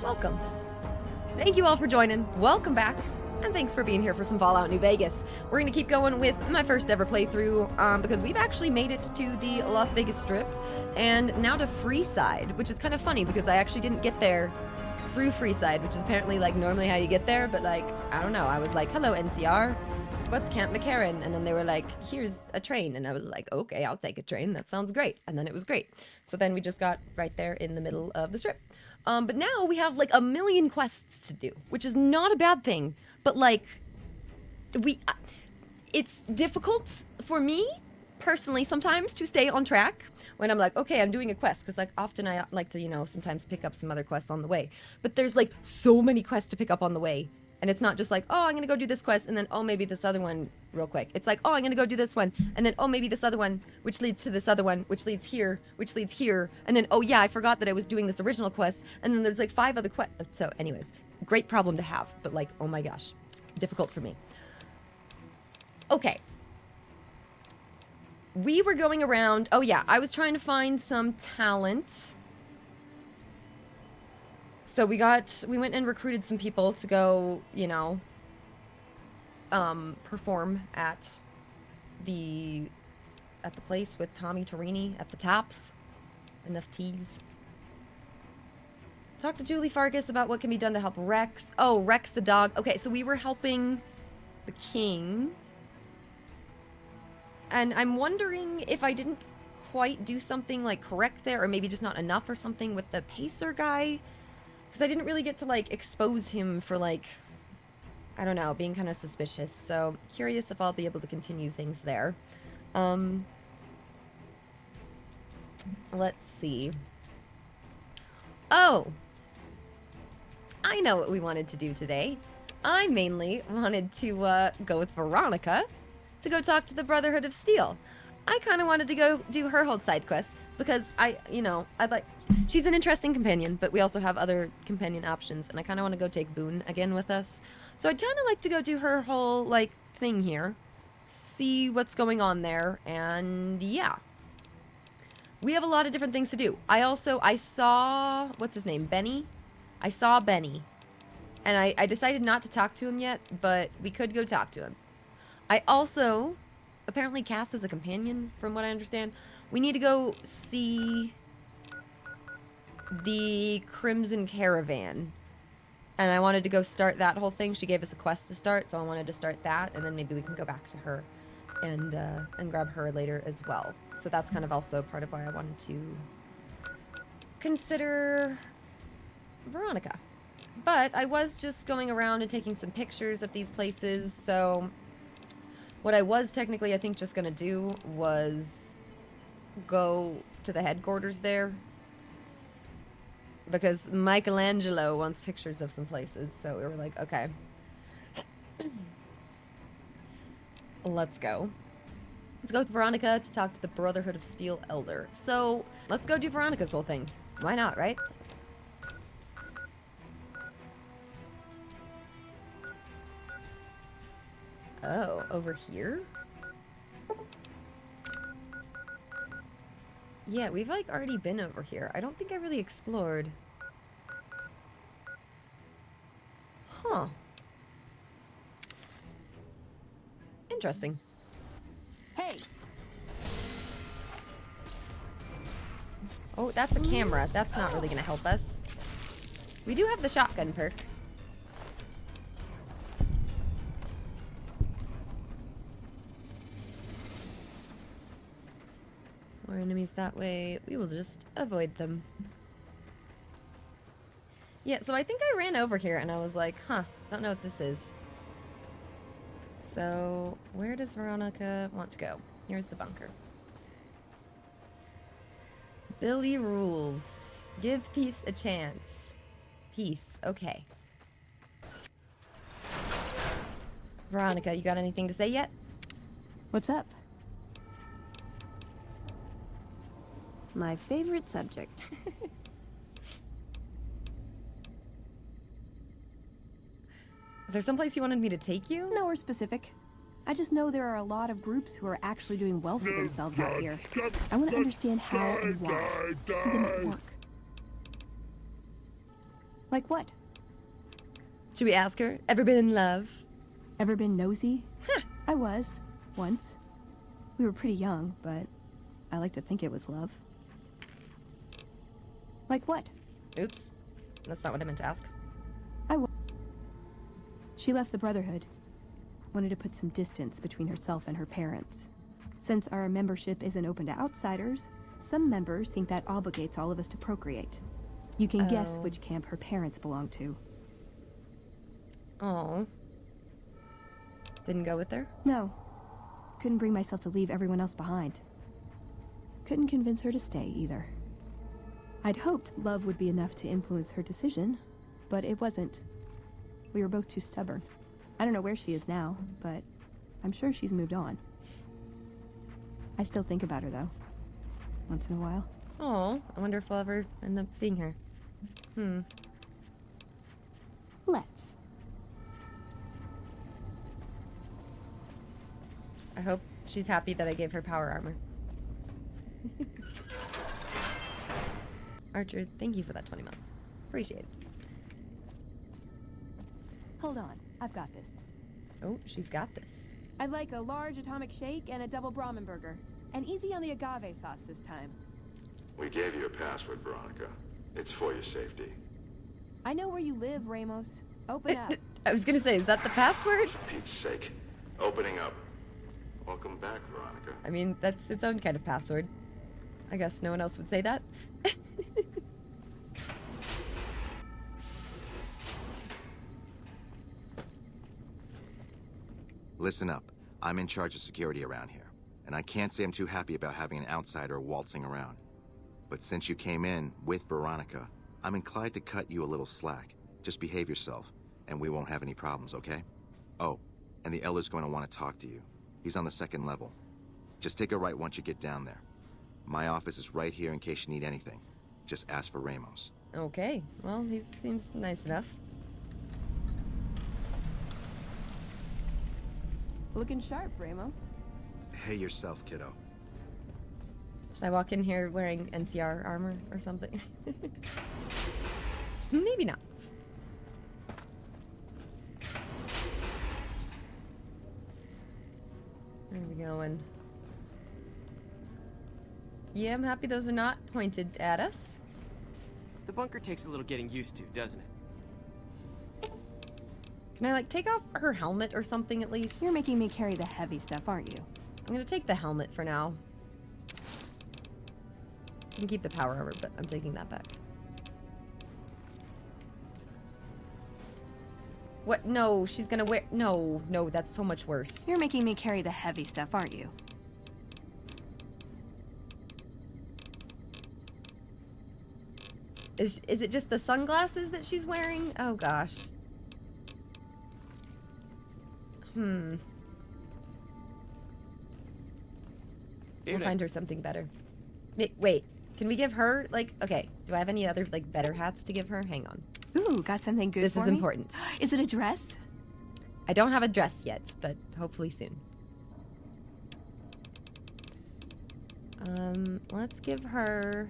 welcome. Thank you all for joining. Welcome back. And thanks for being here for some Fallout New Vegas. We're going to keep going with my first ever playthrough, because we've actually made it to the Las Vegas Strip, and now to Freeside, which is kind of funny because I actually didn't get there through Freeside, which is apparently like normally how you get there, but like, I don't know. I was like, hello NCR, what's Camp McCarran? And then they were like, here's a train. And I was like, okay, I'll take a train. That sounds great. And then it was great. So then we just got right there in the middle of the Strip. But now we have like a million quests to do, which is not a bad thing. But like, it's difficult for me personally sometimes to stay on track when I'm like, okay, I'm doing a quest, because like often I like to, you know, sometimes pick up some other quests on the way. But there's like so many quests to pick up on the way. And it's not just like, oh, I'm gonna go do this quest, and then, oh, maybe this other one real quick. It's like, oh, I'm gonna go do this one, and then, oh, maybe this other one, which leads to this other one, which leads here, and then, oh yeah, I forgot that I was doing this original quest, and then there's like 5 other quests. So anyways, great problem to have, but like, oh my gosh, difficult for me. Okay. We were going around, oh yeah, I was trying to find some talent. So we went and recruited some people to go, you know, perform at the place with Tommy Torini at the Tops. Enough teas. Talk to Julie Farkas about what can be done to help Rex. Oh, Rex the dog. Okay, so we were helping the king. And I'm wondering if I didn't quite do something like correct there, or maybe just not enough or something with the pacer guy. Because I didn't really get to, like, expose him for, like, I don't know, being kind of suspicious. So, curious if I'll be able to continue things there. Let's see. Oh! I know what we wanted to do today. I mainly wanted to, go with Veronica to go talk to the Brotherhood of Steel. I kind of wanted to go do her whole side quest because she's an interesting companion, but we also have other companion options, and I kind of want to go take Boone again with us. So I'd kind of like to go do her whole, like, thing here, see what's going on there, and yeah. We have a lot of different things to do. I saw, what's his name, Benny? I saw Benny, and I decided not to talk to him yet, but we could go talk to him. I also... Apparently Cass is a companion, from what I understand. We need to go see the Crimson Caravan. And I wanted to go start that whole thing. She gave us a quest to start, so I wanted to start that, and then maybe we can go back to her and grab her later as well. So that's kind of also part of why I wanted to consider Veronica. But I was just going around and taking some pictures of these places, so... What I was technically, I think, just gonna do was go to the headquarters there. Because Michelangelo wants pictures of some places, so we were like, okay. Let's go. Let's go with Veronica to talk to the Brotherhood of Steel Elder. So, let's go do Veronica's whole thing. Why not, right? Oh, over here? Yeah, we've like already been over here. I don't think I really explored. Huh. Interesting. Hey! Oh, that's a camera. That's not really gonna help us. We do have the shotgun perk. More enemies that way. We will just avoid them. Yeah, so I think I ran over here and I was like, huh, don't know what this is. So, where does Veronica want to go? Here's the bunker. Billy rules. Give peace a chance. Peace. Okay. Veronica, you got anything to say yet? What's up? My favorite subject. Is there someplace you wanted me to take you? Nowhere specific. I just know there are a lot of groups who are actually doing well for themselves out here. I want to understand how and why. See them at work. Like what? Should we ask her? Ever been in love? Ever been nosy? I was, once. We were pretty young, but I like to think it was love. Like what? Oops. That's not what I meant to ask. She left the Brotherhood. Wanted to put some distance between herself and her parents. Since our membership isn't open to outsiders, some members think that obligates all of us to procreate. You can guess which camp her parents belong to. Oh. Didn't go with her? No. Couldn't bring myself to leave everyone else behind. Couldn't convince her to stay, either. I'd hoped love would be enough to influence her decision, but it wasn't. We were both too stubborn. I don't know where she is now, but I'm sure she's moved on. I still think about her, though. Once in a while. Oh, I wonder if I'll ever end up seeing her. Let's. I hope she's happy that I gave her power armor. Archer, thank you for that 20 months. Appreciate it. Hold on, I've got this. Oh, she's got this. I'd like a large atomic shake and a double Brahmin burger. And easy on the agave sauce this time. We gave you a password, Veronica. It's for your safety. I know where you live, Ramos. Open up. I was gonna say, is that the password? For Pete's sake. Opening up. Welcome back, Veronica. I mean, that's its own kind of password. I guess no one else would say that. Listen up. I'm in charge of security around here, and I can't say I'm too happy about having an outsider waltzing around. But since you came in with Veronica, I'm inclined to cut you a little slack. Just behave yourself, and we won't have any problems, okay? Oh, and the Elder's going to want to talk to you. He's on the 2nd level. Just take a right once you get down there. My office is right here in case you need anything. Just ask for Ramos. Okay, well, he seems nice enough. Looking sharp, Ramos. Hey yourself, kiddo. Should I walk in here wearing NCR armor or something? Maybe not. Where are we going? Yeah, I'm happy those are not pointed at us. The bunker takes a little getting used to, doesn't it? Can I, like, take off her helmet or something at least? You're making me carry the heavy stuff, aren't you? I'm gonna take the helmet for now. You can keep the power armor, but I'm taking that back. What? No, she's gonna wear... No, no, that's so much worse. You're making me carry the heavy stuff, aren't you? Is it just the sunglasses that she's wearing? Oh, gosh. We'll find her something better. Wait, can we give her, like... Okay, do I have any other, like, better hats to give her? Hang on. Ooh, got something good This for is me? important. Is it a dress? I don't have a dress yet, but hopefully soon. Let's give her...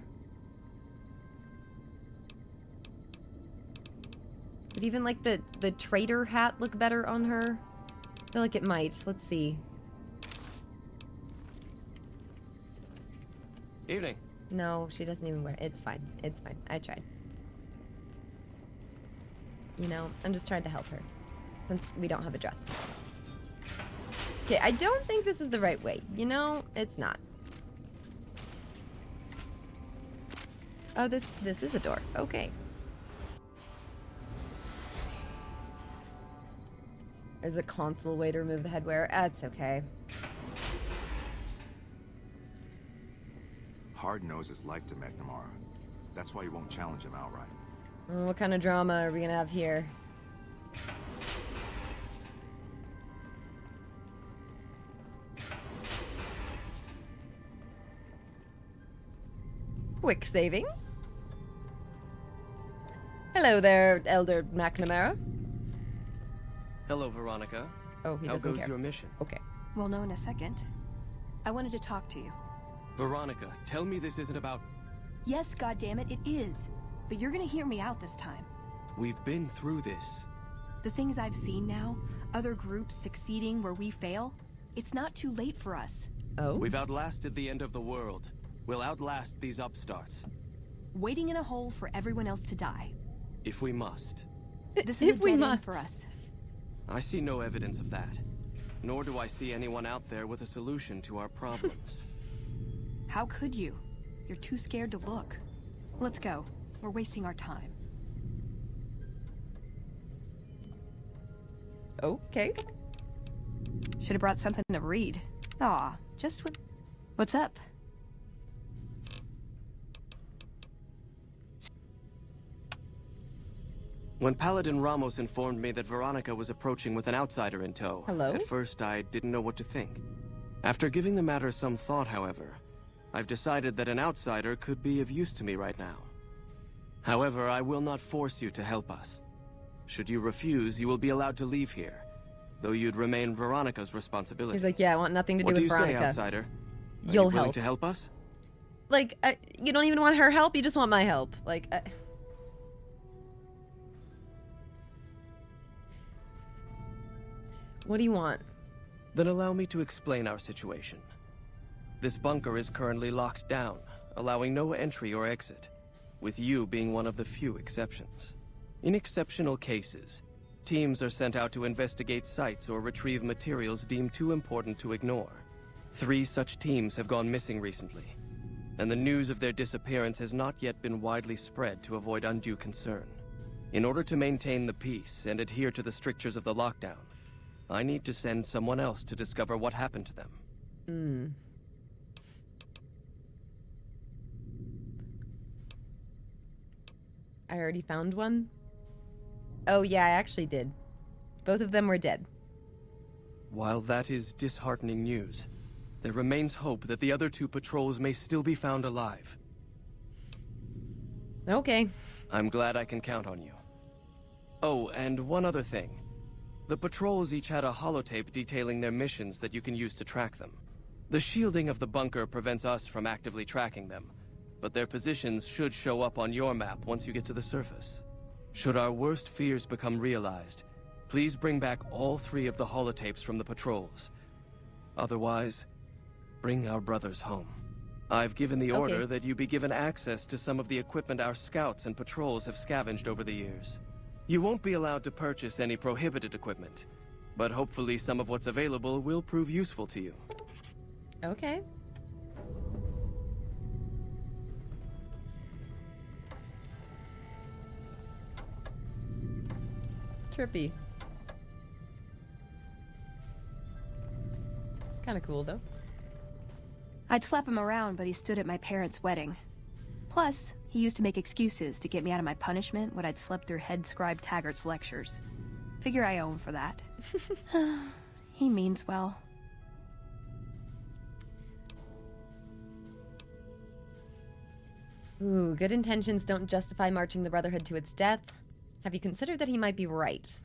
Would even, like, the trader hat look better on her? I feel like it might. Let's see. Evening. No, she doesn't even wear it. It's fine. It's fine. I tried. You know, I'm just trying to help her. Since we don't have a dress. Okay, I don't think this is the right way. You know, it's not. Oh, this is a door. Okay. There's a console way to remove the headwear. That's okay. Hard noses like to McNamara. That's why you won't challenge him outright. What kind of drama are we gonna have here? Quick saving. Hello there, Elder McNamara. Hello, Veronica. Oh, he How doesn't goes care. your mission? Okay. We'll know in a second. I wanted to talk to you. Veronica, tell me this isn't about... Yes, goddammit, it is. But you're gonna hear me out this time. We've been through this. The things I've seen now, other groups succeeding where we fail, it's not too late for us. Oh? We've outlasted the end of the world. We'll outlast these upstarts. Waiting in a hole for everyone else to die. If we must. This is a If we dead end must. for us. I see no evidence of that. Nor do I see anyone out there with a solution to our problems. How could you? You're too scared to look. Let's go. We're wasting our time. Okay. Should have brought something to read. Aw, just what... What's up? When Paladin Ramos informed me that Veronica was approaching with an outsider in tow, Hello? at first I didn't know what to think. After giving the matter some thought, however, I've decided that an outsider could be of use to me right now. However, I will not force you to help us. Should you refuse, you will be allowed to leave here, though you'd remain Veronica's responsibility. He's like, yeah, I want nothing to do What do with you Veronica. say, outsider? Are You'll you willing help. to help us? Like, you don't even want her help, you just want my help. Like, what do you want? Then allow me to explain our situation. This bunker is currently locked down, allowing no entry or exit, with you being one of the few exceptions. In exceptional cases, teams are sent out to investigate sites or retrieve materials deemed too important to ignore. 3 such teams have gone missing recently, and the news of their disappearance has not yet been widely spread to avoid undue concern. In order to maintain the peace and adhere to the strictures of the lockdown, I need to send someone else to discover what happened to them. I already found one? Oh yeah, I actually did. Both of them were dead. While that is disheartening news, there remains hope that the other 2 patrols may still be found alive. Okay. I'm glad I can count on you. Oh, and one other thing. The patrols each had a holotape detailing their missions that you can use to track them. The shielding of the bunker prevents us from actively tracking them, but their positions should show up on your map once you get to the surface. Should our worst fears become realized, please bring back all 3 of the holotapes from the patrols. Otherwise, bring our brothers home. I've given the order that you be given access to some of the equipment our scouts and patrols have scavenged over the years. You won't be allowed to purchase any prohibited equipment, but hopefully some of what's available will prove useful to you. Okay. Trippy. Kinda cool, though. I'd slap him around, but he stood at my parents' wedding. Plus, he used to make excuses to get me out of my punishment when I'd slept through head scribe Taggart's lectures. Figure I owe him for that. He means well. Ooh, good intentions don't justify marching the Brotherhood to its death. Have you considered that he might be right?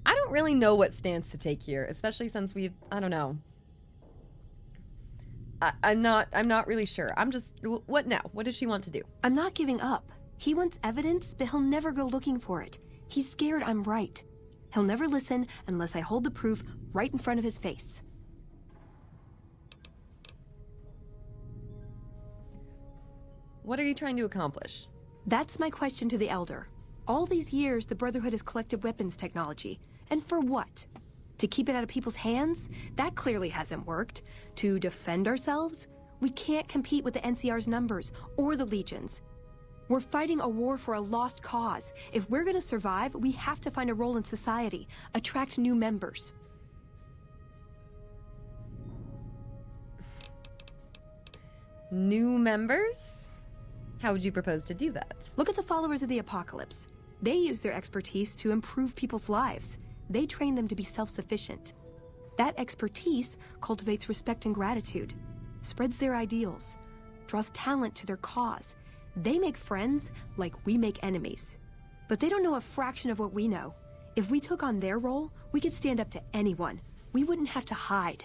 I don't really know what stance to take here, especially since I don't know. I'm not really sure. I'm just, what now? What does she want to do? I'm not giving up. He wants evidence, but he'll never go looking for it. He's scared I'm right. He'll never listen unless I hold the proof right in front of his face. What are you trying to accomplish? That's my question to the Elder. All these years, the Brotherhood has collected weapons technology. And for what? To keep it out of people's hands? That clearly hasn't worked. To defend ourselves? We can't compete with the NCR's numbers or the Legions. We're fighting a war for a lost cause. If we're gonna survive, we have to find a role in society, attract new members. New members? How would you propose to do that? Look at the followers of the Apocalypse. They use their expertise to improve people's lives. They train them to be self-sufficient. That expertise cultivates respect and gratitude, spreads their ideals, draws talent to their cause. They make friends like we make enemies. But they don't know a fraction of what we know. If we took on their role, we could stand up to anyone. We wouldn't have to hide.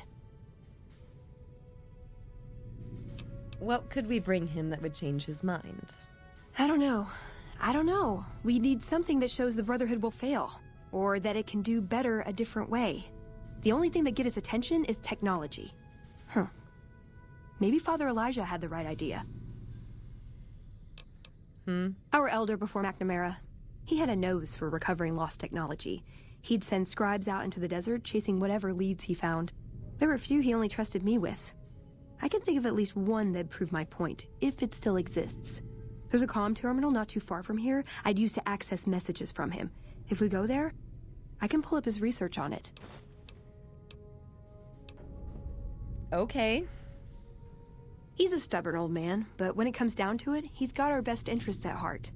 What could we bring him that would change his mind? I don't know. I don't know. We need something that shows the Brotherhood will fail, or that it can do better a different way. The only thing that get its attention is technology. Huh. Maybe Father Elijah had the right idea. Our elder before McNamara, he had a nose for recovering lost technology. He'd send scribes out into the desert chasing whatever leads he found. There were a few he only trusted me with. I can think of at least one that'd prove my point, if it still exists. There's a comm terminal not too far from here I'd use to access messages from him. If we go there, I can pull up his research on it. Okay. He's a stubborn old man, but when it comes down to it, he's got our best interests at heart.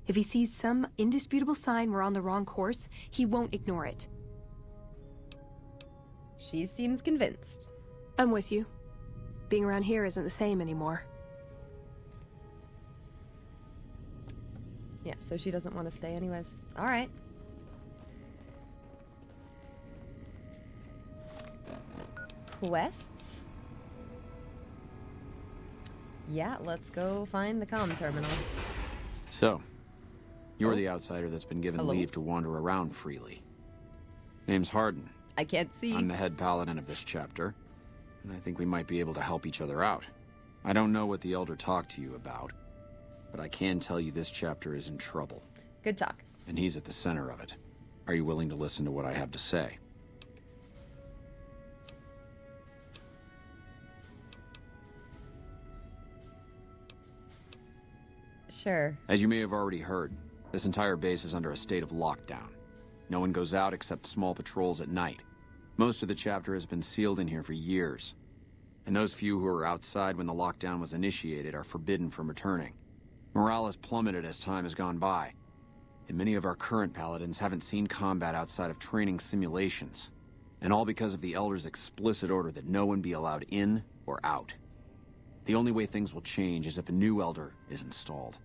If he sees some indisputable sign we're on the wrong course, he won't ignore it. She seems convinced. I'm with you. Being around here isn't the same anymore. Yeah, so she doesn't want to stay anyways. All right. Quests? Yeah, let's go find the comm terminal. So, you're the outsider that's been given Hello? leave to wander around freely. Name's Hardin. I can't see. I'm the head paladin of this chapter, and I think we might be able to help each other out. I don't know what the Elder talked to you about, but I can tell you this chapter is in trouble, Good talk. and he's at the center of it. Are you willing to listen to what I have to say? Sure. As you may have already heard, this entire base is under a state of lockdown. No one goes out except small patrols at night. Most of the chapter has been sealed in here for years. And those few who were outside when the lockdown was initiated are forbidden from returning. Morale has plummeted as time has gone by. And many of our current paladins haven't seen combat outside of training simulations. And all because of the Elder's explicit order that no one be allowed in or out. The only way things will change is if a new Elder is installed.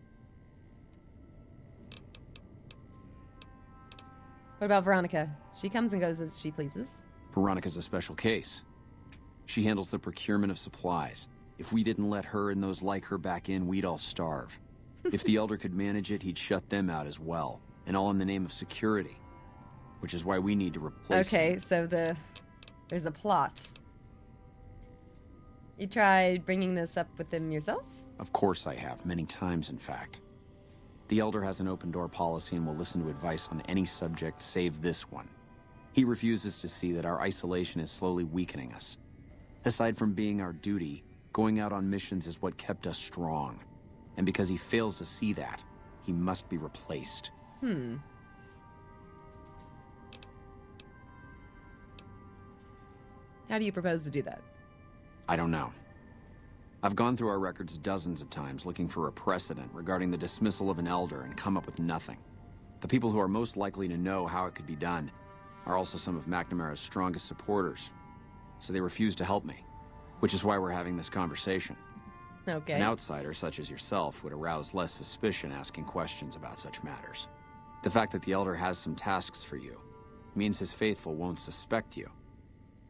What about Veronica? She comes and goes as she pleases. Veronica's a special case. She handles the procurement of supplies. If we didn't let her and those like her back in, we'd all starve. If the Elder could manage it, he'd shut them out as well. And all in the name of security. Which is why we need to replace Okay, him. so there's a plot. You tried bringing this up with him yourself? Of course I have, many times in fact. The Elder has an open-door policy and will listen to advice on any subject save this one. He refuses to see that our isolation is slowly weakening us. Aside from being our duty, going out on missions is what kept us strong. And because he fails to see that, he must be replaced. How do you propose to do that? I don't know. I've gone through our records dozens of times looking for a precedent regarding the dismissal of an Elder and come up with nothing. The people who are most likely to know how it could be done are also some of McNamara's strongest supporters, so they refuse to help me, which is why we're having this conversation. Okay. An outsider such as yourself would arouse less suspicion asking questions about such matters. The fact that the Elder has some tasks for you means his faithful won't suspect you,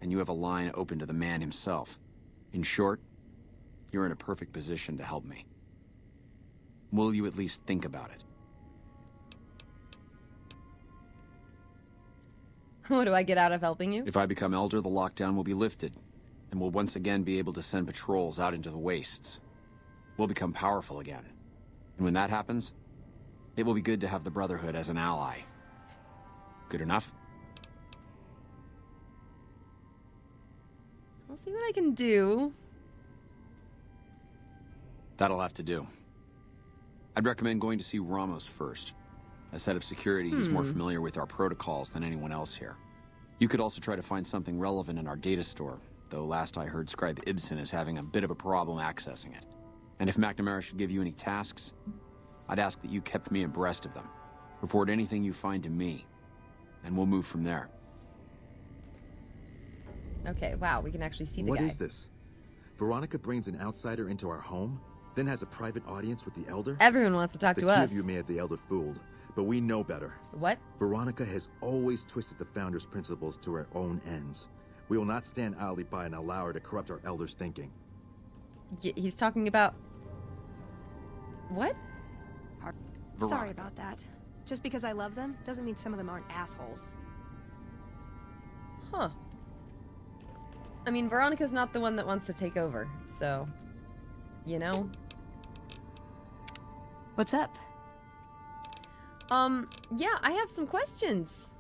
and you have a line open to the man himself. In short, you're in a perfect position to help me. Will you at least think about it? What do I get out of helping you? If I become Elder, the lockdown will be lifted, and we'll once again be able to send patrols out into the wastes. We'll become powerful again. And when that happens, it will be good to have the Brotherhood as an ally. Good enough? I'll see what I can do. That'll have to do. I'd recommend going to see Ramos first. As head of security, he's more familiar with our protocols than anyone else here. You could also try to find something relevant in our data store, though last I heard Scribe Ibsen is having a bit of a problem accessing it. And if McNamara should give you any tasks, I'd ask that you kept me abreast of them. Report anything you find to me, and we'll move from there. Okay, wow, we can actually see the guy. What is this? Veronica brings an outsider into our home, then has a private audience with the Elder? Everyone wants to talk The to two us. of you may have the Elder fooled, but we know better. What? Veronica has always twisted the Founder's principles to her own ends. We will not stand idly by and allow her to corrupt our Elder's thinking. He's talking about... What? Sorry Veronica. about that. Just because I love them doesn't mean some of them aren't assholes. Huh. I mean, Veronica's not the one that wants to take over, so... You know? What's up? Yeah, I have some questions.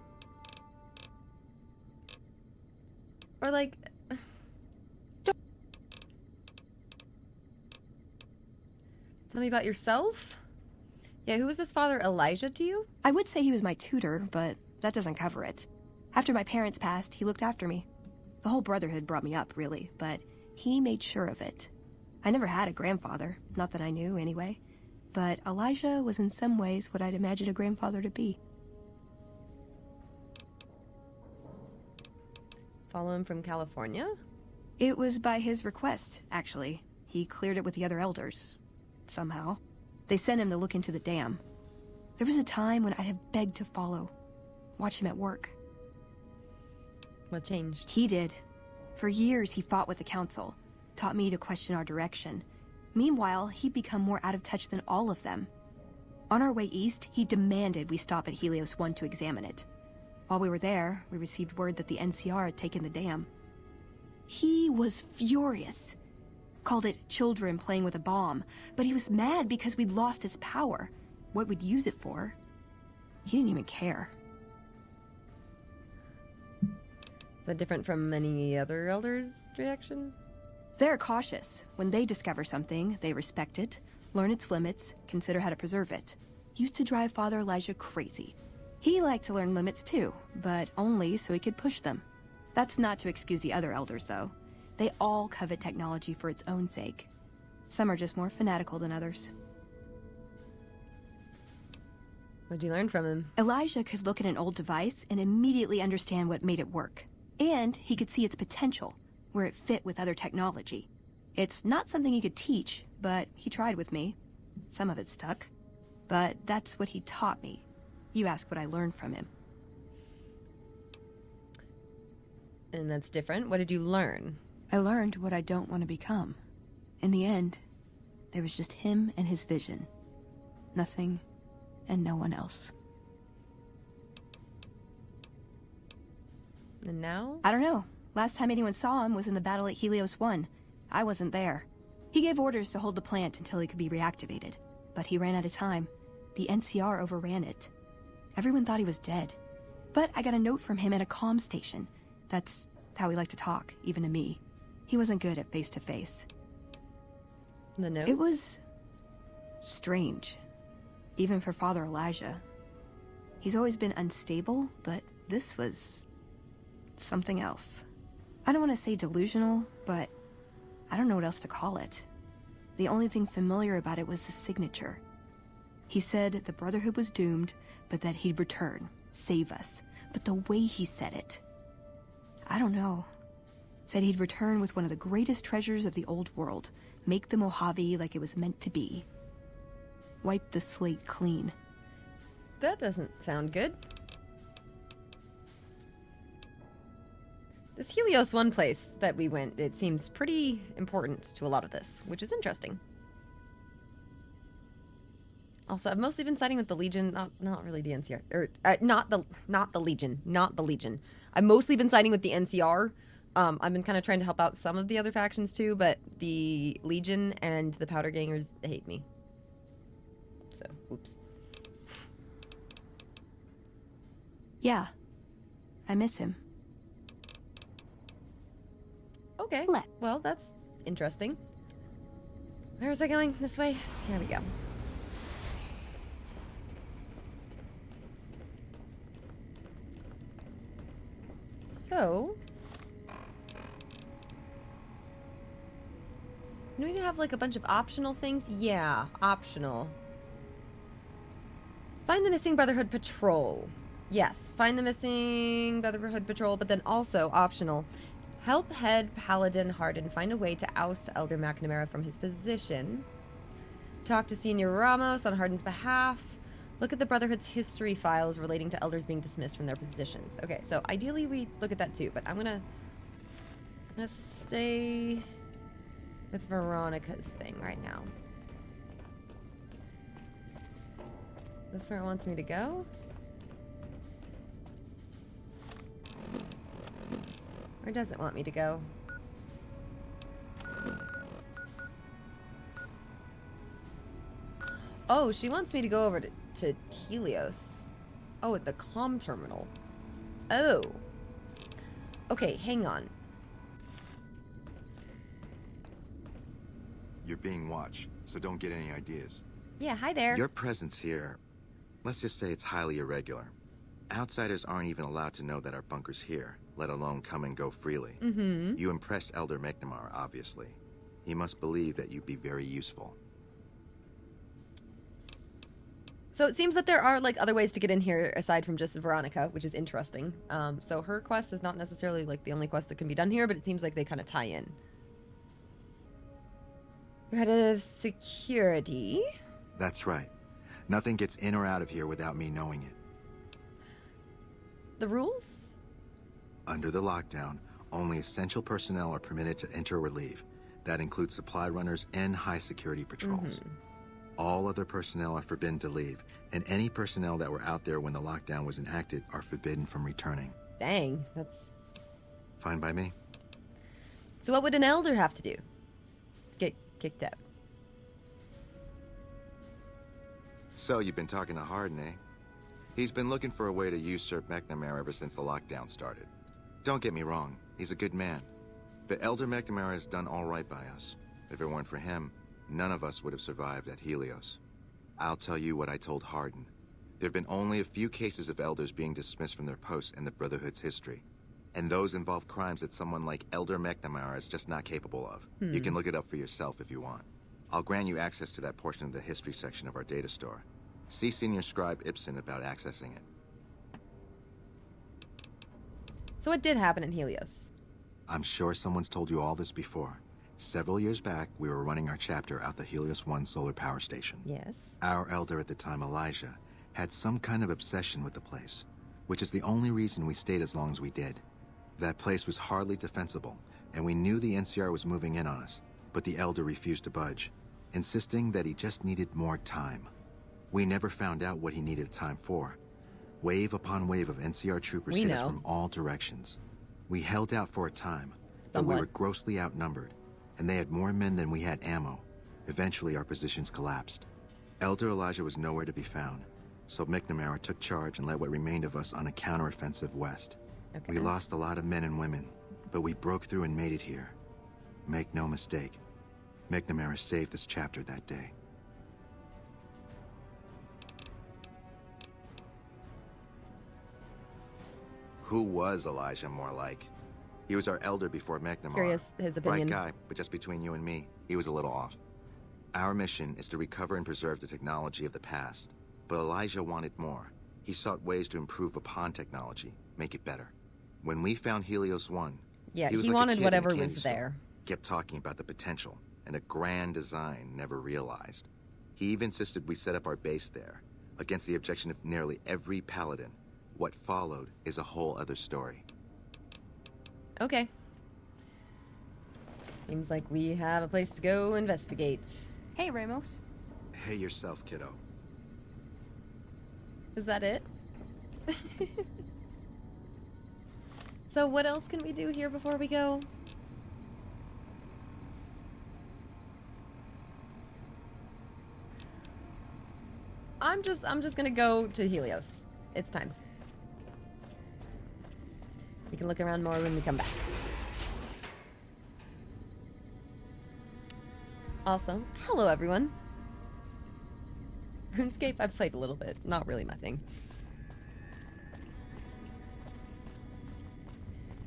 Or like... Tell me about yourself? Yeah, who was this father Elijah to you? I would say he was my tutor, but that doesn't cover it. After my parents passed, he looked after me. The whole Brotherhood brought me up, really, but he made sure of it. I never had a grandfather, not that I knew, anyway. But Elijah was in some ways what I'd imagine a grandfather to be. Follow him from California? It was by his request, actually. He cleared it with the other elders. Somehow. They sent him to look into the dam. There was a time when I'd have begged to follow. Watch him at work. What changed? He did. For years, he fought with the council. Taught me to question our direction. Meanwhile, he'd become more out of touch than all of them. On our way east, he demanded we stop at Helios 1 to examine it. While we were there, we received word that the NCR had taken the dam. He was furious. Called it children playing with a bomb, but he was mad because we'd lost its power. What we'd use it for. He didn't even care. Is that different from any other elders' reaction? They're cautious. When they discover something, they respect it, learn its limits, consider how to preserve it. Used to drive Father Elijah crazy. He liked to learn limits too, but only so he could push them. That's not to excuse the other elders, though. They all covet technology for its own sake. Some are just more fanatical than others. What'd you learn from him? Elijah could look at an old device and immediately understand what made it work. And he could see its potential, where it fit with other technology. It's not something he could teach, but he tried with me. Some of it stuck. But that's what he taught me. You ask what I learned from him. And that's different. What did you learn? I learned what I don't want to become. In the end, there was just him and his vision. Nothing and no one else. And now? I don't know. Last time anyone saw him was in the battle at Helios 1. I wasn't there. He gave orders to hold the plant until it could be reactivated. But he ran out of time. The NCR overran it. Everyone thought he was dead. But I got a note from him at a comm station. That's how he liked to talk, even to me. He wasn't good at face-to-face. The note? It was strange. Even for Father Elijah. He's always been unstable, but this was something else. I don't want to say delusional, but I don't know what else to call it. The only thing familiar about it was the signature. He said the Brotherhood was doomed, but that he'd return, save us. But the way he said it, I don't know. Said he'd return with one of the greatest treasures of the old world, make the Mojave like it was meant to be. Wipe the slate clean. That doesn't sound good. This Helios 1 place that we went, it seems pretty important to a lot of this, which is interesting. Also, I've mostly been siding with the Legion, not really the NCR, or not the Legion. I've mostly been siding with the NCR. I've been kind of trying to help out some of the other factions too, but the Legion and the Powder Gangers hate me. So, oops. Yeah, I miss him. Okay, well, that's interesting. Where was I going? This way? There we go. So, do we have like a bunch of optional things? Yeah, optional. Find the missing Brotherhood patrol. Yes, find the missing Brotherhood patrol, but then also optional. Help head Paladin Hardin find a way to oust Elder McNamara from his position. Talk to Senior Ramos on Hardin's behalf. Look at the Brotherhood's history files relating to elders being dismissed from their positions. Okay, so ideally we look at that too, but I'm gonna stay with Veronica's thing right now. This is where it wants me to go? Where does it want me to go? Oh, she wants me to go over to Helios. Oh, at the comm terminal. Oh. Okay, hang on. You're being watched, so don't get any ideas. Yeah, hi there. Your presence here, let's just say it's highly irregular. Outsiders aren't even allowed to know that our bunker's here, let alone come and go freely. Mm-hmm. You impressed Elder McNamara, obviously. He must believe that you'd be very useful. So it seems that there are, like, other ways to get in here aside from just Veronica, which is interesting. So her quest is not necessarily, like, the only quest that can be done here, but it seems like they kind of tie in. Head of security. That's right. Nothing gets in or out of here without me knowing it. The rules? Under the lockdown, only essential personnel are permitted to enter or leave. That includes supply runners and high-security patrols. All other personnel are forbidden to leave, and any personnel that were out there when the lockdown was enacted are forbidden from returning. Dang, that's... Fine by me. So what would an elder have to do? Get kicked out. So you've been talking to Harden, eh? He's been looking for a way to usurp McNamara ever since the lockdown started. Don't get me wrong, he's a good man. But Elder McNamara has done all right by us. If it weren't for him, none of us would have survived at Helios. I'll tell you what I told Harden. There have been only a few cases of elders being dismissed from their posts in the Brotherhood's history. And those involve crimes that someone like Elder McNamara is just not capable of. You can look it up for yourself if you want. I'll grant you access to that portion of the history section of our data store. See Senior Scribe Ibsen about accessing it. So what did happen in Helios? I'm sure someone's told you all this before. Several years back, we were running our chapter out the Helios 1 solar power station. Yes. Our elder at the time, Elijah, had some kind of obsession with the place, which is the only reason we stayed as long as we did. That place was hardly defensible, and we knew the NCR was moving in on us, but the elder refused to budge, insisting that he just needed more time. We never found out what he needed time for. Wave upon wave of NCR troopers hit us from all directions. We held out for a time, but we were grossly outnumbered, and they had more men than we had ammo. Eventually, our positions collapsed. Elder Elijah was nowhere to be found, so McNamara took charge and led what remained of us on a counteroffensive west. Okay. We lost a lot of men and women, but we broke through and made it here. Make no mistake, McNamara saved this chapter that day. Who was Elijah more like? He was our elder before McNamara. Curious his opinion. Bright guy, but just between you and me, he was a little off. Our mission is to recover and preserve the technology of the past, but Elijah wanted more. He sought ways to improve upon technology, make it better. When we found Helios 1, Yeah, he was he like a wanted kid in a whatever candy was store. there. Kept talking about the potential and a grand design never realized. He even insisted we set up our base there, against the objection of nearly every paladin. What followed is a whole other story. Okay. Seems like we have a place to go investigate. Hey, Ramos. Hey yourself, kiddo. Is that it? So what else can we do here before we go? I'm just gonna go to Helios. It's time. We can look around more when we come back. Also, hello everyone. RuneScape I've played a little bit, not really my thing.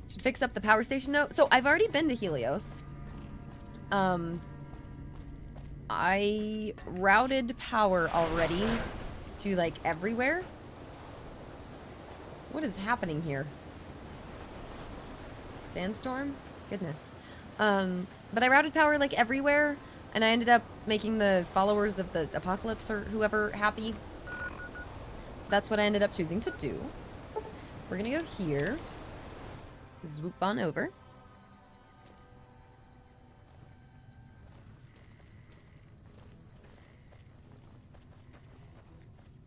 Should fix up the power station though. So I've already been to Helios. I routed power already to like everywhere. What is happening here? Sandstorm? Goodness. But I routed power like everywhere, and I ended up making the followers of the apocalypse or whoever happy. So that's what I ended up choosing to do. We're gonna go here. Swoop on over.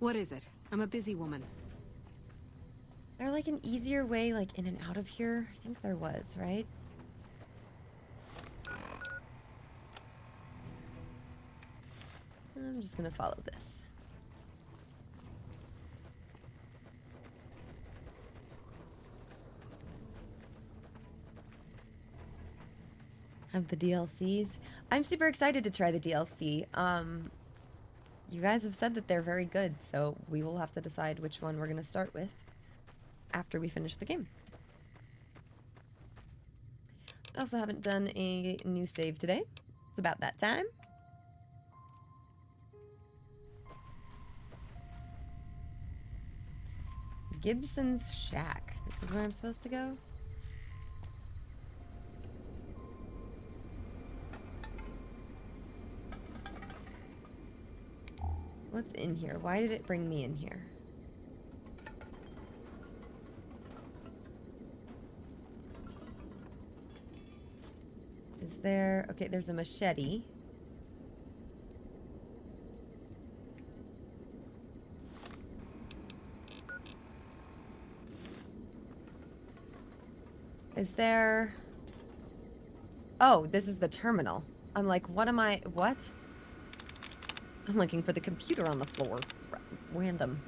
What is it? I'm a busy woman. Is there like an easier way, like in and out of here? I think there was, right? I'm just gonna follow this. Have the DLCs. I'm super excited to try the DLC. You guys have said that they're very good, so we will have to decide which one we're gonna start with after we finish the game. I also haven't done a new save today. It's about that time. Gibson's Shack. This is where I'm supposed to go? What's in here? Why did it bring me in here? Is there... Okay, there's a machete. Is there... Oh, this is the terminal. I'm like, what am I... What? I'm looking for the computer on the floor. Random.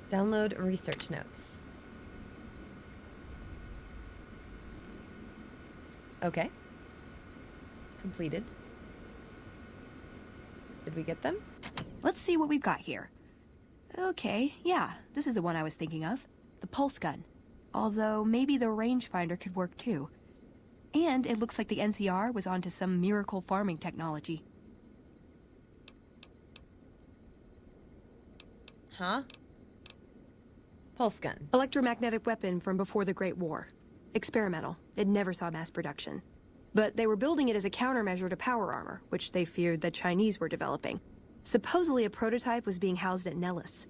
Download research notes. Okay. Completed. Did we get them? Let's see what we've got here. Okay, yeah, this is the one I was thinking of. The pulse gun. Although, maybe the rangefinder could work too. And it looks like the NCR was onto some miracle farming technology. Huh? Pulse gun. Electromagnetic weapon from before the Great War. Experimental. It never saw mass production. But they were building it as a countermeasure to power armor, which they feared the Chinese were developing. Supposedly a prototype was being housed at Nellis.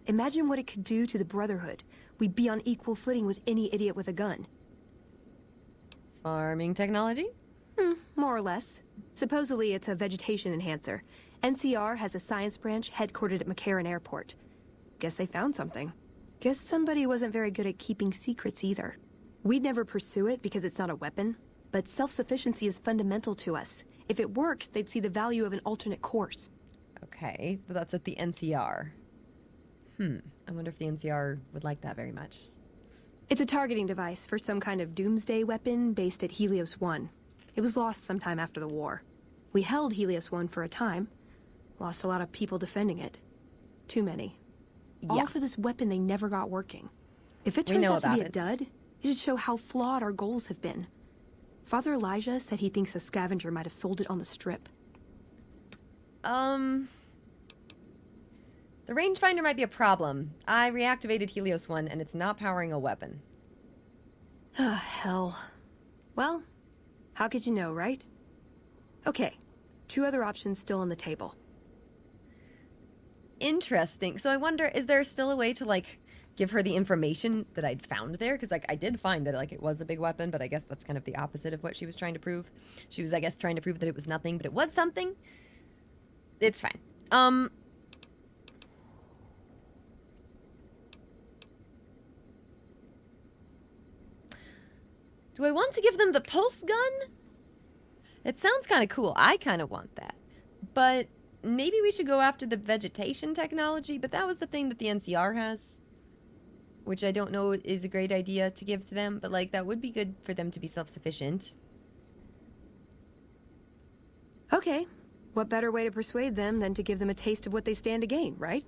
Imagine what it could do to the Brotherhood. We'd be on equal footing with any idiot with a gun. Farming technology? More or less. Supposedly it's a vegetation enhancer. NCR has a science branch headquartered at McCarran Airport. Guess they found something. Guess somebody wasn't very good at keeping secrets either. We'd never pursue it because it's not a weapon, but self-sufficiency is fundamental to us. If it works, they'd see the value of an alternate course. Okay, but that's at the NCR. I wonder if the NCR would like that very much. It's a targeting device for some kind of doomsday weapon based at Helios 1. It was lost sometime after the war. We held Helios 1 for a time. Lost a lot of people defending it. Too many. Yeah. All for this weapon they never got working. If it turns out to be a dud, it'd show how flawed our goals have been. Father Elijah said he thinks a scavenger might have sold it on the strip. The rangefinder might be a problem. I reactivated Helios 1 and it's not powering a weapon. Ah, hell. Well, how could you know, right? Okay, 2 other options still on the table. Interesting. So I wonder, is there still a way to, like, give her the information that I'd found there? Because, like, I did find that, like, it was a big weapon, but I guess that's kind of the opposite of what she was trying to prove. She was, I guess, trying to prove that it was nothing, but it was something. It's fine. Do I want to give them the pulse gun? It sounds kind of cool. I kind of want that. But maybe we should go after the vegetation technology, but that was the thing that the NCR has, which I don't know is a great idea to give to them, but, like, that would be good for them to be self-sufficient. Okay. What better way to persuade them than to give them a taste of what they stand to gain, right?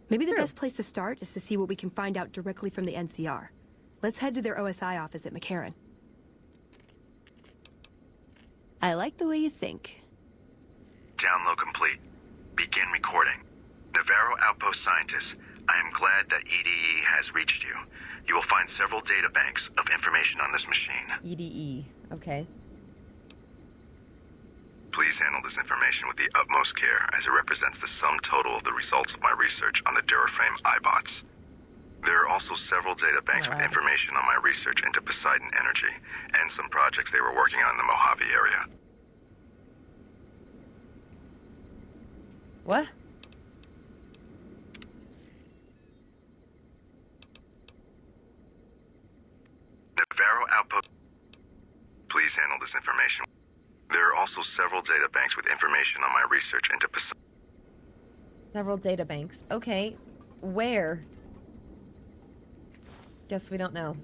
Maybe the best place to start is to see what we can find out directly from the NCR. Let's head to their OSI office at McCarran. I like the way you think. Download complete. Begin recording. Navarro Outpost Scientists, I am glad that EDE has reached you. You will find several data banks of information on this machine. EDE. Okay. Please handle this information with the utmost care, as it represents the sum total of the results of my research on the Duraframe iBots. There are also several data banks with information on my research into Poseidon Energy, and some projects they were working on in the Mojave area. What? Please handle this information. There are also several data banks with information on my research into Several data banks. Okay. Where? Guess we don't know.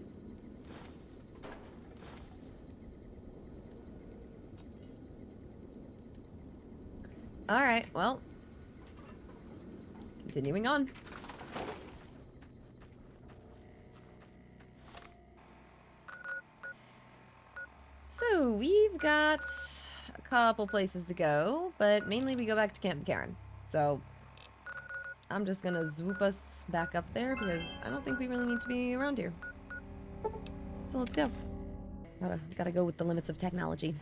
Alright, well. Continuing on. So, we've got a couple places to go, but mainly we go back to Camp McCarran. So, I'm just gonna swoop us back up there because I don't think we really need to be around here. So let's go. Gotta go with the limits of technology.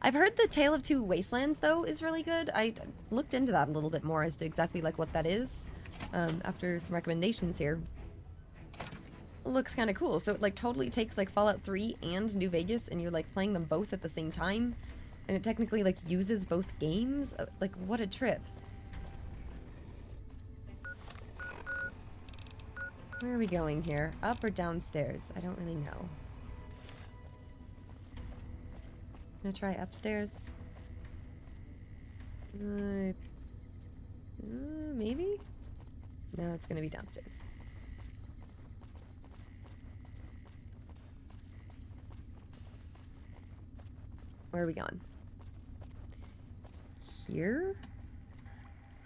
I've heard the Tale of Two Wastelands, though, is really good. I looked into that a little bit more as to exactly like what that is after some recommendations here. Looks kind of cool. So it like totally takes like Fallout 3 and New Vegas, and you're like playing them both at the same time, and it technically like uses both games. Like, what a trip. Where are we going here? Up or downstairs? I don't really know. Gonna try upstairs. Maybe? No, it's gonna be downstairs. Where are we going? Here?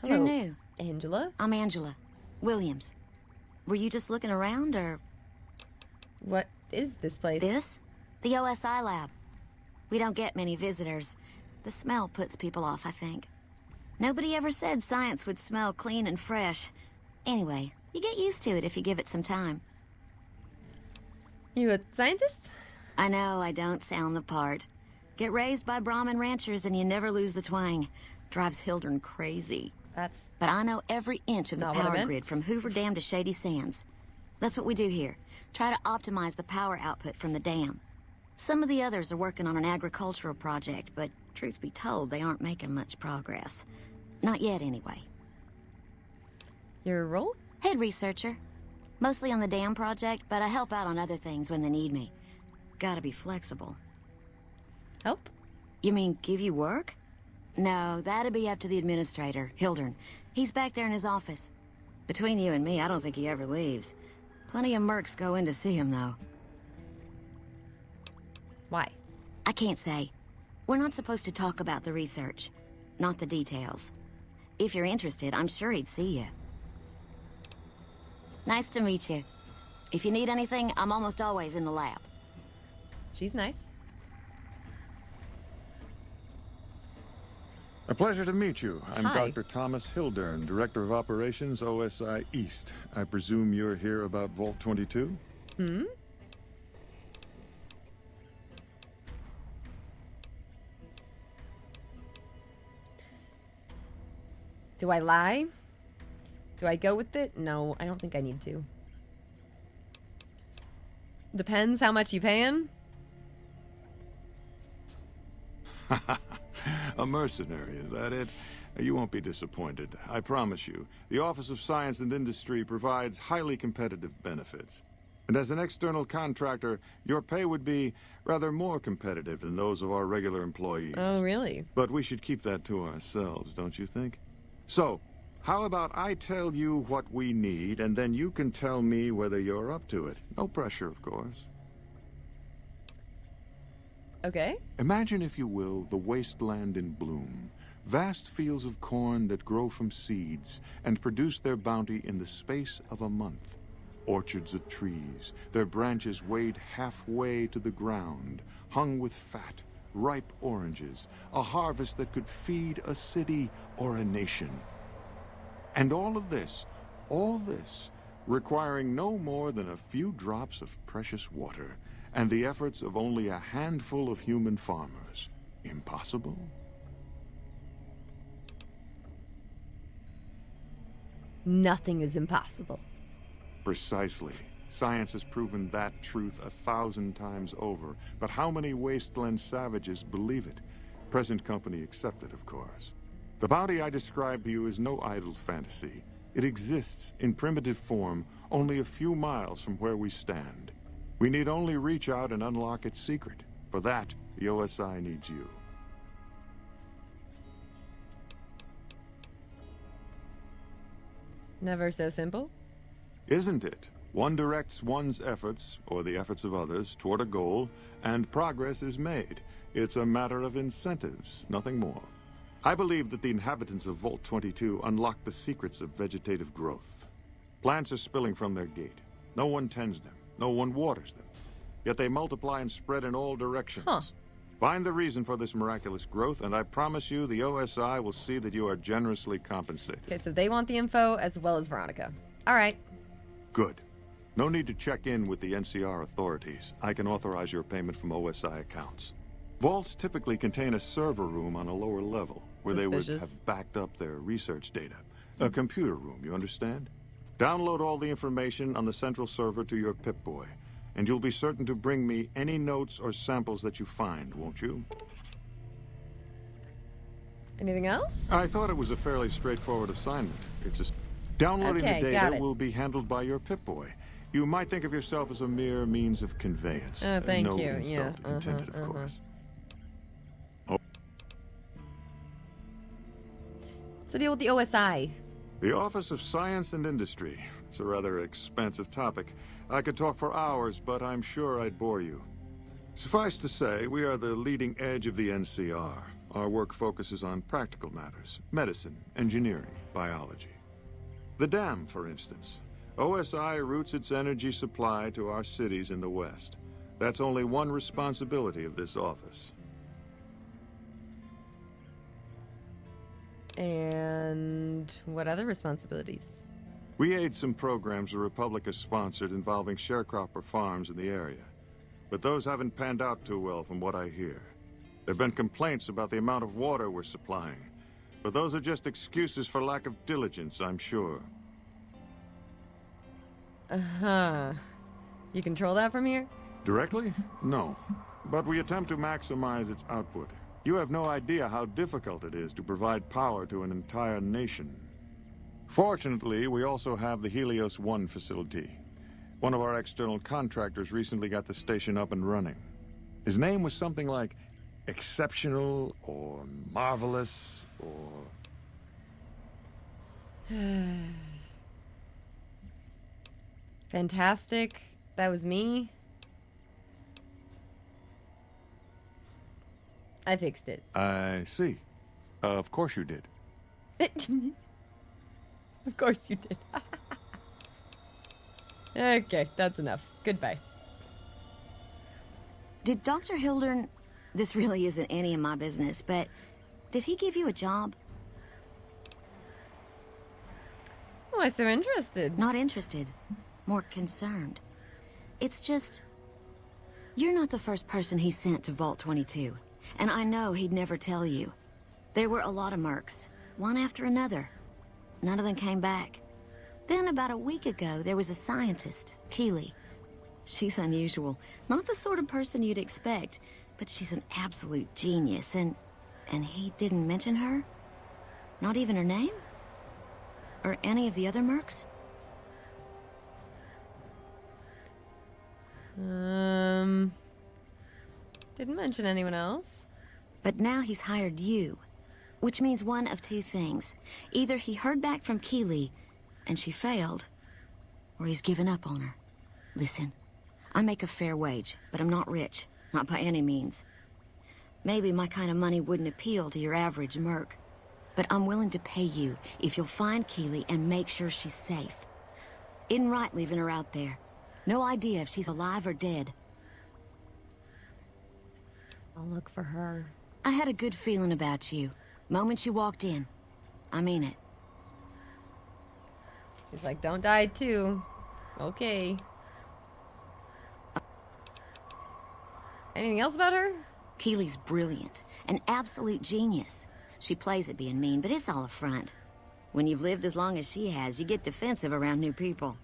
Hello, You're new. Angela? I'm Angela. Williams. Were you just looking around, or...? What is this place? This? The OSI lab. We don't get many visitors. The smell puts people off, I think. Nobody ever said science would smell clean and fresh. Anyway, you get used to it if you give it some time. You a scientist? I know I don't sound the part. Get raised by Brahmin ranchers and you never lose the twang. Drives Hildern crazy. That's... But I know every inch of the Not what I power meant. grid from Hoover Dam to Shady Sands. That's what we do here. Try to optimize the power output from the dam. Some of the others are working on an agricultural project, but truth be told, they aren't making much progress. Not yet, anyway. Your role? Head researcher. Mostly on the dam project, but I help out on other things when they need me. Gotta be flexible. Help? You mean give you work? No, that'd be up to the administrator, Hildern. He's back there in his office. Between you and me, I don't think he ever leaves. Plenty of mercs go in to see him, though. Why? I can't say. We're not supposed to talk about the research, not the details. If you're interested, I'm sure he'd see you. Nice to meet you. If you need anything, I'm almost always in the lab. She's nice. A pleasure to meet you. I'm Hi. Dr. Thomas Hildern, Director of Operations, OSI East. I presume you're here about Vault 22? Hmm? Do I lie? Do I go with it? No, I don't think I need to. Depends how much you paying. A mercenary, is that it? You won't be disappointed, I promise you. The Office of Science and Industry provides highly competitive benefits. And as an external contractor, your pay would be rather more competitive than those of our regular employees. Oh, really? But we should keep that to ourselves, don't you think? So, how about I tell you what we need, and then you can tell me whether you're up to it. No pressure, of course. Okay. Imagine, if you will, the wasteland in bloom. Vast fields of corn that grow from seeds and produce their bounty in the space of a month. Orchards of trees, their branches weighed halfway to the ground, hung with fat, ripe oranges, a harvest that could feed a city or a nation. And all this, requiring no more than a few drops of precious water, and the efforts of only a handful of human farmers. Impossible? Nothing is impossible. Precisely. Science has proven that truth 1,000 times over. But how many wasteland savages believe it? Present company accepted, of course. The bounty I described to you is no idle fantasy. It exists in primitive form only a few miles from where we stand. We need only reach out and unlock its secret. For that, the OSI needs you. Never so simple. Isn't it? One directs one's efforts, or the efforts of others, toward a goal, and progress is made. It's a matter of incentives, nothing more. I believe that the inhabitants of Vault 22 unlock the secrets of vegetative growth. Plants are spilling from their gate. No one tends them. No one waters them. Yet they multiply and spread in all directions. Huh. Find the reason for this miraculous growth, and I promise you the OSI will see that you are generously compensated. Okay, so they want the info as well as Veronica. All right. Good. No need to check in with the NCR authorities. I can authorize your payment from OSI accounts. Vaults typically contain a server room on a lower level, where they would have backed up their research data. A computer room, you understand? Download all the information on the central server to your Pip-Boy, and you'll be certain to bring me any notes or samples that you find, won't you? Anything else? I thought it was a fairly straightforward assignment. It's just downloading Okay, the got data it. will be handled by your Pip-Boy. You might think of yourself as a mere means of conveyance. Oh, thank no you. insult Yeah, intended, of course. What's the deal with the OSI? The Office of Science and Industry. It's a rather expansive topic. I could talk for hours, but I'm sure I'd bore you. Suffice to say, we are the leading edge of the NCR. Our work focuses on practical matters: medicine, engineering, biology. The dam, for instance. OSI routes its energy supply to our cities in the West. That's only one responsibility of this office. And what other responsibilities? We aid some programs the Republic has sponsored involving sharecropper farms in the area. But those haven't panned out too well from what I hear. There have been complaints about the amount of water we're supplying. But those are just excuses for lack of diligence, I'm sure. Uh-huh. You control that from here? Directly? No. But we attempt to maximize its output. You have no idea how difficult it is to provide power to an entire nation. Fortunately, we also have the Helios 1 facility. One of our external contractors recently got the station up and running. His name was something like exceptional, or marvelous, or... Fantastic. That was me. I fixed it. I see. Of course you did. Of course you did. Okay, that's enough. Goodbye. Did Dr. Hildern... This really isn't any of my business, but... Did he give you a job? Why so interested? Not interested. More concerned. It's just... You're not the first person he sent to Vault 22. And I know he'd never tell you. There were a lot of mercs. One after another. None of them came back. Then about a week ago, there was a scientist, Keely. She's unusual. Not the sort of person you'd expect, but she's an absolute genius, and he didn't mention her? Not even her name? Or any of the other mercs? Didn't mention anyone else. But now he's hired you, which means one of two things. Either he heard back from Keely, and she failed, or he's given up on her. Listen, I make a fair wage, but I'm not rich, not by any means. Maybe my kind of money wouldn't appeal to your average merc, but I'm willing to pay you if you'll find Keely and make sure she's safe. Isn't right leaving her out there. No idea if she's alive or dead. I'll look for her. I had a good feeling about you. Moment you walked in. I mean it. She's like, don't die too. Okay. Anything else about her? Keely's brilliant. An absolute genius. She plays at being mean, but it's all a front. When you've lived as long as she has, you get defensive around new people.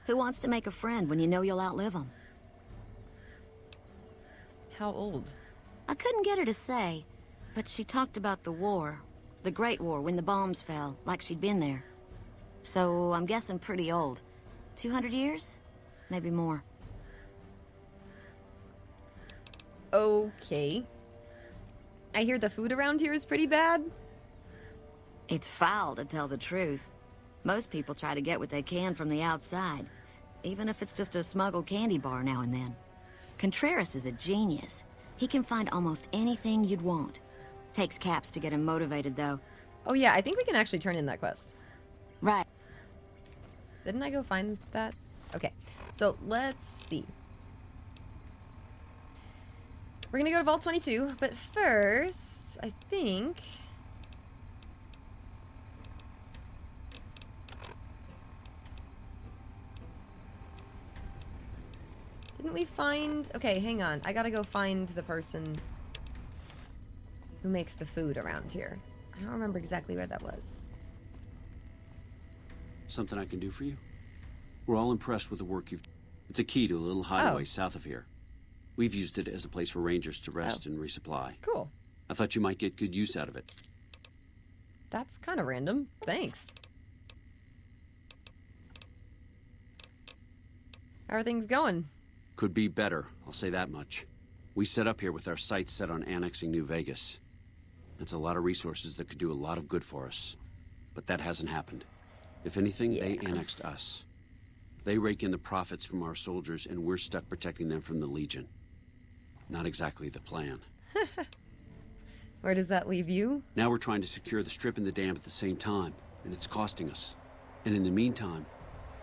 Who wants to make a friend when you know you'll outlive them? How old? I couldn't get her to say, but she talked about the war. The Great War, when the bombs fell, like she'd been there. So, I'm guessing pretty old. 200 years? Maybe more. Okay. I hear the food around here is pretty bad. It's foul, to tell the truth. Most people try to get what they can from the outside, even if it's just a smuggled candy bar now and then. Contreras is a genius. He can find almost anything you'd want. Takes caps to get him motivated, though. Oh yeah, I think we can actually turn in that quest. Right. Didn't I go find that? Okay, so let's see. We're gonna go to Vault 22, but first, I think... Didn't we find... Okay, hang on. I gotta go find the person who makes the food around here. I don't remember exactly where that was. Something I can do for you? We're all impressed with the work you've... It's a key to a little hideaway south of here. We've used it as a place for rangers to rest and resupply. Cool. I thought you might get good use out of it. That's kind of random. Thanks. How are things going? Could be better, I'll say that much. We set up here with our sights set on annexing New Vegas. That's a lot of resources that could do a lot of good for us. But that hasn't happened. If anything, they annexed us. They rake in the profits from our soldiers, and we're stuck protecting them from the Legion. Not exactly the plan. Where does that leave you? Now we're trying to secure the strip and the dam at the same time, and it's costing us. And in the meantime,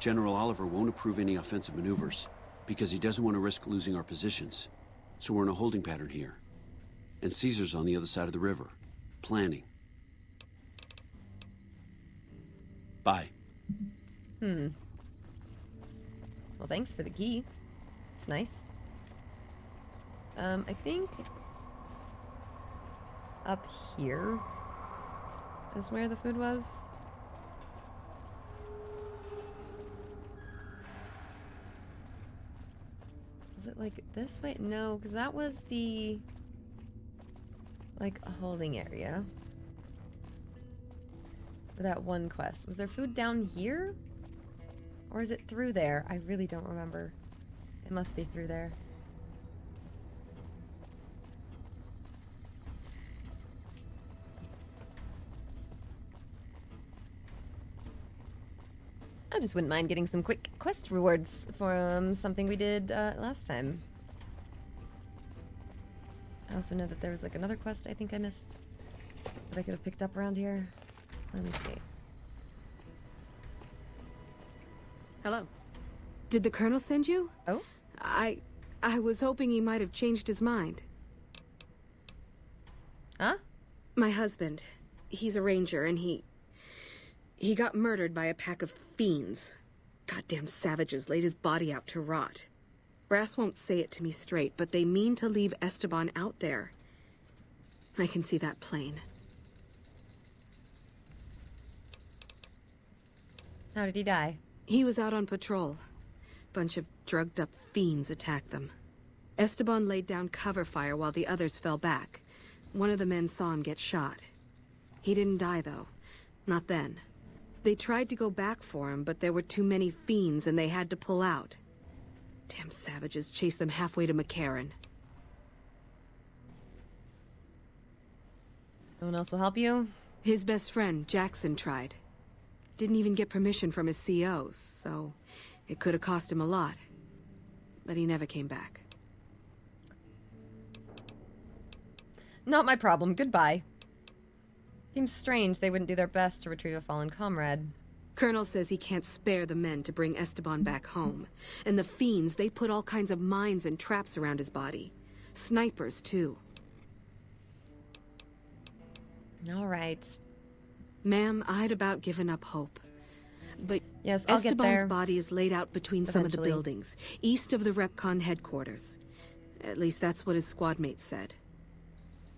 General Oliver won't approve any offensive maneuvers, because he doesn't want to risk losing our positions. So we're in a holding pattern here. And Caesar's on the other side of the river, planning. Bye. Well, thanks for the key. It's nice. I think up here is where the food was. Is it like this way? No, because that was the like a holding area for that one quest. Was there food down here? Or is it through there? I really don't remember. It must be through there. I just wouldn't mind getting some quick quest rewards for something we did last time. I also know that there was like another quest I think I missed that I could have picked up around here. Let me see. Hello. Did the Colonel send you? Oh? I was hoping he might have changed his mind. Huh? My husband. He's a ranger, and he got murdered by a pack of fiends. Goddamn savages laid his body out to rot. Brass won't say it to me straight, but they mean to leave Esteban out there. I can see that plain. How did he die? He was out on patrol. Bunch of drugged-up fiends attacked them. Esteban laid down cover fire while the others fell back. One of the men saw him get shot. He didn't die, though. Not then. They tried to go back for him, but there were too many fiends and they had to pull out. Damn savages chased them halfway to McCarran. No one else will help you? His best friend, Jackson, tried. Didn't even get permission from his CO, so it could have cost him a lot. But he never came back. Not my problem. Goodbye. Seems strange they wouldn't do their best to retrieve a fallen comrade. Colonel says he can't spare the men to bring Esteban back home. And the fiends, they put all kinds of mines and traps around his body. Snipers, too. All right. Ma'am, I'd about given up hope. But yes, I'll Esteban's get there. body is laid out between some of the Eventually. buildings, east of the Repcon headquarters. At least that's what his squad mates said.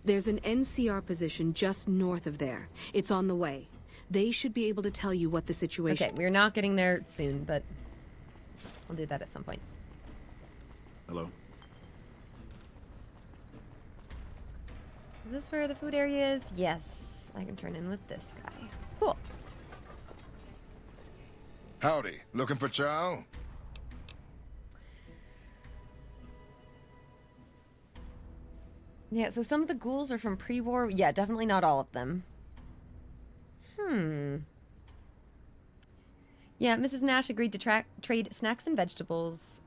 There's an NCR position just north of there. It's on the way. They should be able to tell you what the situation... Okay, we're not getting there soon, but I'll do that at some point. Hello? Is this where the food area is? Yes. I can turn in with this guy. Cool. Howdy. Looking for chow? Yeah, so some of the ghouls are from pre-war. Yeah, definitely not all of them. Yeah, Mrs. Nash agreed to trade snacks and vegetables,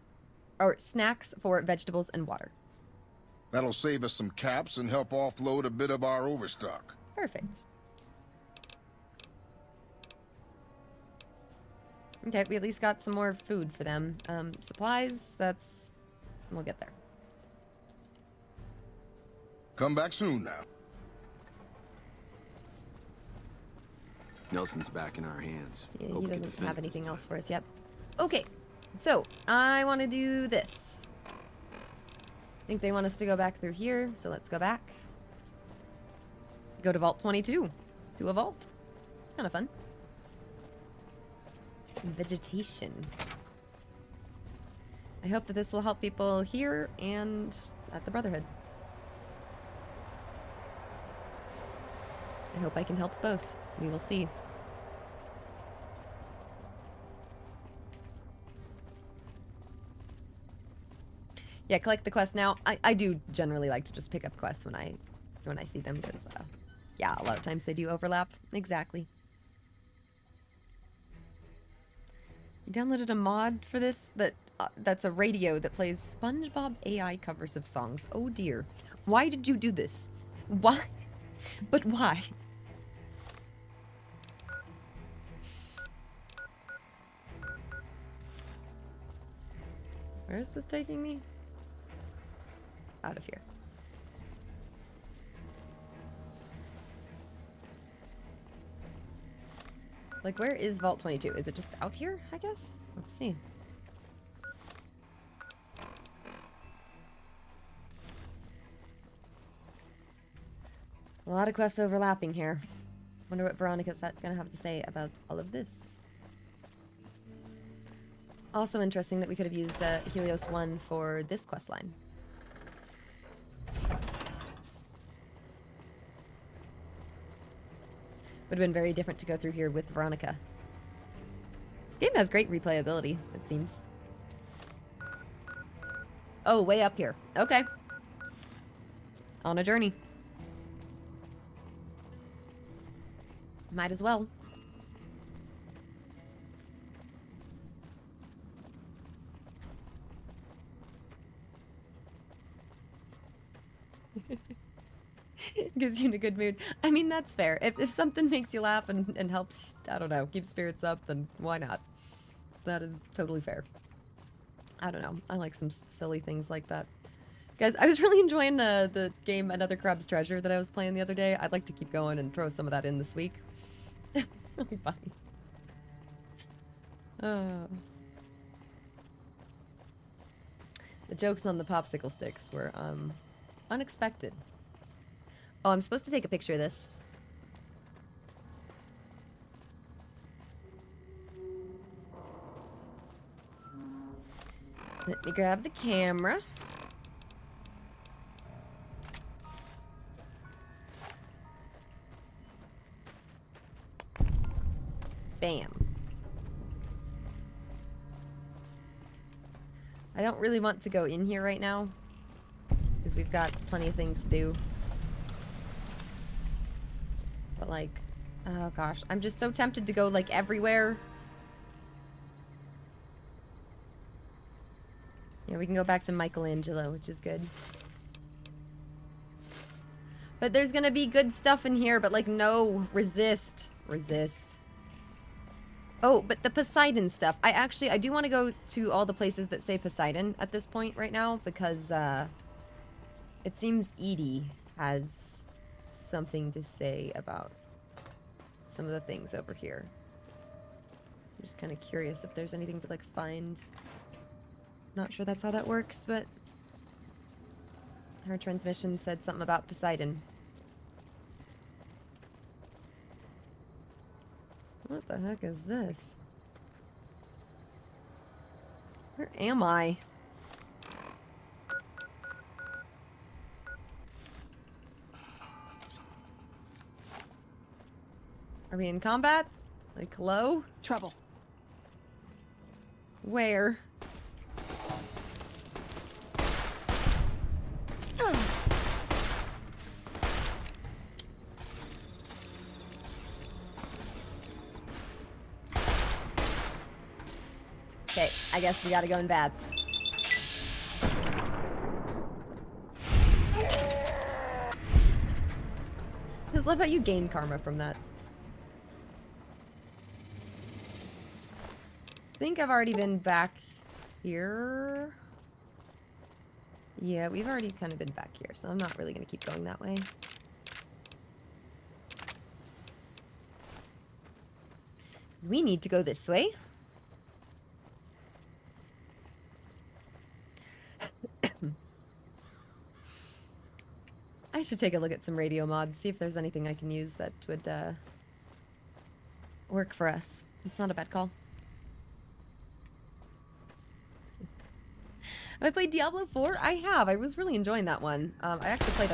or snacks for vegetables and water. That'll save us some caps and help offload a bit of our overstock. Perfect. Okay, we at least got some more food for them. Supplies, that's... we'll get there. Come back soon now. Nelson's back in our hands. Yeah, Hope he we can doesn't defend have it this anything time. else for us yet. Okay, so I want to do this. I think they want us to go back through here, so let's go back. Go to Vault 22. Do a vault. It's kind of fun. Vegetation. I hope that this will help people here and at the Brotherhood. I hope I can help both. We will see. Yeah, collect the quests now. I do generally like to just pick up quests when I see them because yeah, a lot of times they do overlap. Exactly. You downloaded a mod for this that's a radio that plays SpongeBob AI covers of songs. Oh dear. Why did you do this? Why? But why? Where is this taking me? Out of here. Like, where is Vault 22? Is it just out here, I guess? Let's see. A lot of quests overlapping here. Wonder what Veronica's gonna have to say about all of this. Also interesting that we could have used Helios 1 for this quest line. Would have been very different to go through here with Veronica. Game has great replayability, it seems. Oh, way up here. Okay. On a journey. Might as well. Gives you in a good mood. I mean, that's fair. If something makes you laugh and helps, I don't know, keep spirits up, then why not? That is totally fair. I don't know. I like some silly things like that. Guys, I was really enjoying the game Another Crab's Treasure that I was playing the other day. I'd like to keep going and throw some of that in this week. It's really funny. The jokes on the popsicle sticks were unexpected. Oh, I'm supposed to take a picture of this. Let me grab the camera. Bam. I don't really want to go in here right now because we've got plenty of things to do. But like, oh gosh, I'm just so tempted to go like everywhere. Yeah, we can go back to Michelangelo, which is good. But there's gonna be good stuff in here, but like, no, resist. Oh, but the Poseidon stuff. I do want to go to all the places that say Poseidon at this point right now, because it seems Edie has something to say about some of the things over here. I'm just kind of curious if there's anything to like find. Not sure that's how that works, but her transmission said something about Poseidon. What the heck is this? Where am I? Are we in combat? Like, hello? Trouble. Where? Okay, I guess we gotta go in bats. Just love how you gain karma from that. I think I've already been back here. Yeah, we've already kind of been back here, so I'm not really gonna keep going that way. We need to go this way. I should take a look at some radio mods, see if there's anything I can use that would work for us. It's not a bad call. Have I played Diablo 4? I have. I was really enjoying that one. I actually played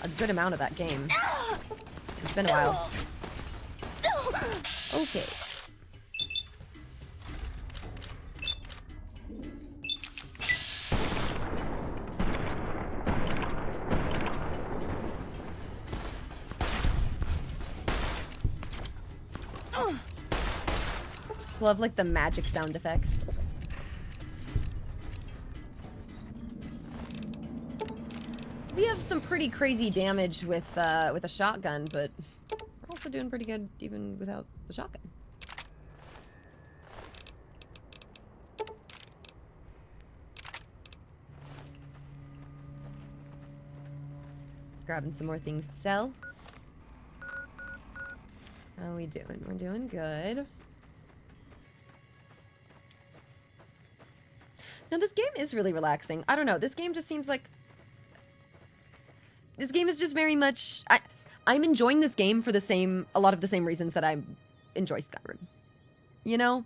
a good amount of that game. It's been a while. Okay. Just love like the magic sound effects. We have some pretty crazy damage with a shotgun, but we're also doing pretty good even without the shotgun. Grabbing some more things to sell. How are we doing? We're doing good. Now this game is really relaxing. I don't know. This game just seems like... This game is just very much... I'm enjoying this game for a lot of the same reasons that I enjoy Skyrim. You know?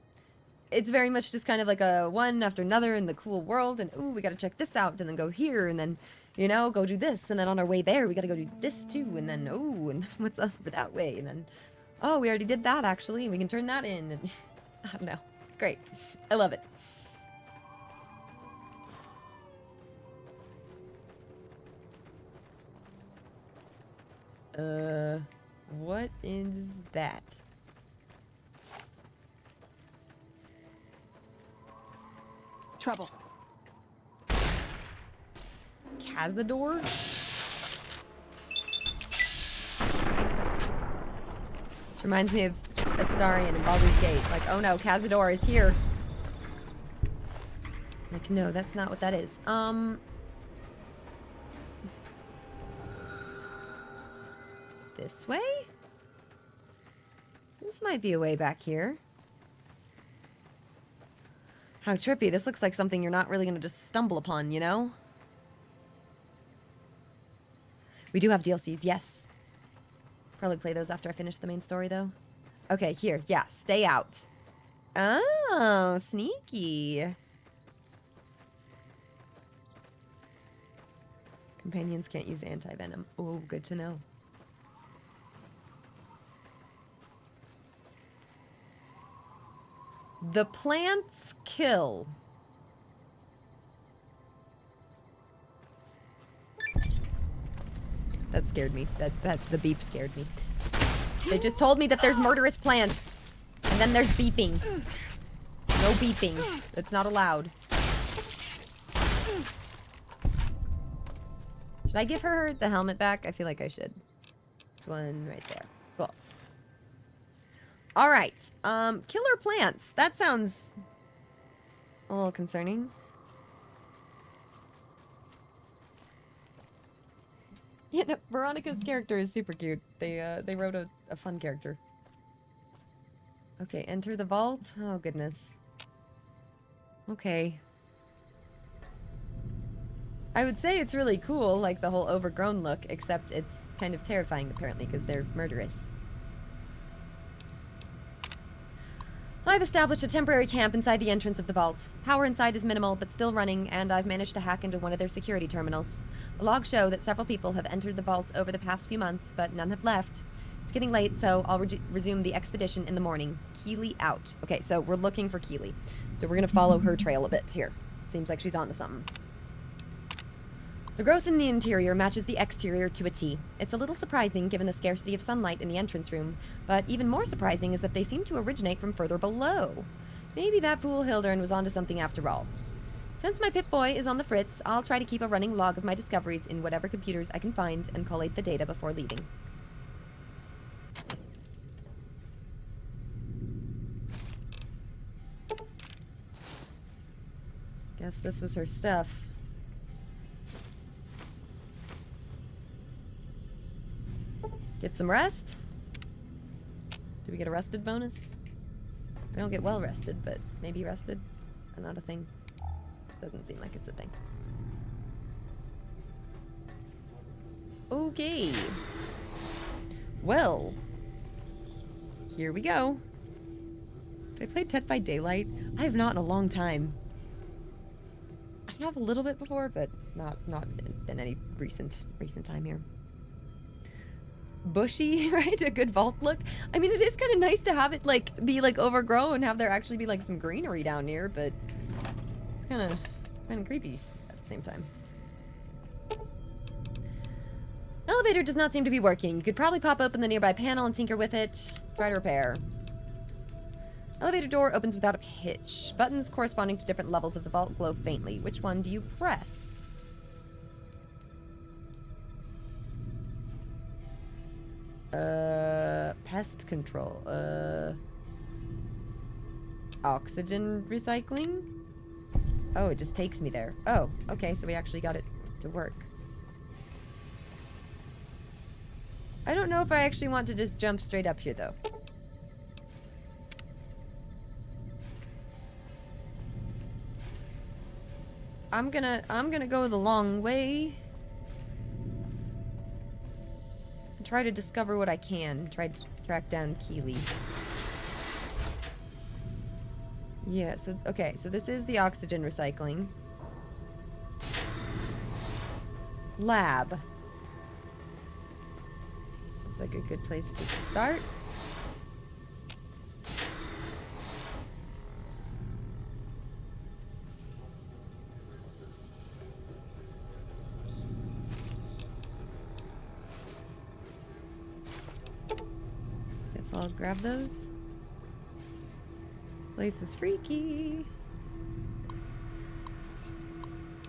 It's very much just kind of like a one after another in the cool world, and ooh, we gotta check this out, and then go here, and then, you know, go do this, and then on our way there, we gotta go do this too, and then, ooh, and what's up for that way, and then, oh, we already did that actually, and we can turn that in, and I don't know. It's great. I love it. What is that? Trouble. Cazador? This reminds me of Astarion and Baldur's Gate. Like, oh no, Cazador is here. Like, no, that's not what that is. This way? This might be a way back here. How trippy. This looks like something you're not really going to just stumble upon, you know? We do have DLCs, yes. Probably play those after I finish the main story, though. Okay, here. Yeah, stay out. Oh, sneaky. Companions can't use anti-venom. Oh, good to know. The plants kill. That scared me. The beep scared me. They just told me that there's murderous plants. And then there's beeping. No beeping. That's not allowed. Should I give her the helmet back? I feel like I should. This one right there. Cool. All right. Killer plants. That sounds a little concerning. Yeah, no, Veronica's character is super cute. They wrote a fun character. Okay, enter the vault. Oh, goodness. Okay. I would say it's really cool, like the whole overgrown look, except it's kind of terrifying, apparently, because they're murderous. I've established a temporary camp inside the entrance of the vault. Power inside is minimal, but still running, and I've managed to hack into one of their security terminals. The logs show that several people have entered the vault over the past few months, but none have left. It's getting late, so I'll resume the expedition in the morning. Keely out. Okay, so we're looking for Keely. So we're gonna follow her trail a bit here. Seems like she's onto something. The growth in the interior matches the exterior to a T. It's a little surprising given the scarcity of sunlight in the entrance room, but even more surprising is that they seem to originate from further below. Maybe that fool Hildern was onto something after all. Since my Pip-Boy is on the fritz, I'll try to keep a running log of my discoveries in whatever computers I can find and collate the data before leaving. Guess this was her stuff. Get some rest? Do we get a rested bonus? I don't get well rested, but maybe rested? Not a thing. Doesn't seem like it's a thing. Okay. Well. Here we go. Did I play Dead by Daylight? I have not in a long time. I have a little bit before, but not in any recent time here. Bushy, right? A good vault look. I mean, it is kind of nice to have it like be like overgrown and have there actually be like some greenery down here, but it's kind of creepy at the same time. Elevator does not seem to be working. You could probably pop open the nearby panel and tinker with it. Try to repair. Elevator door opens without a hitch. Buttons corresponding to different levels of the vault glow faintly. Which one do you press? Pest control. Oxygen recycling? Oh, it just takes me there. Oh, okay, so we actually got it to work. I don't know if I actually want to just jump straight up here, though. I'm gonna go the long way. And try to discover what I can. Try to track down Keely. Yeah, so, okay, so this is the oxygen recycling. Lab. Seems like a good place to start. Guess I'll grab those. Place is freaky.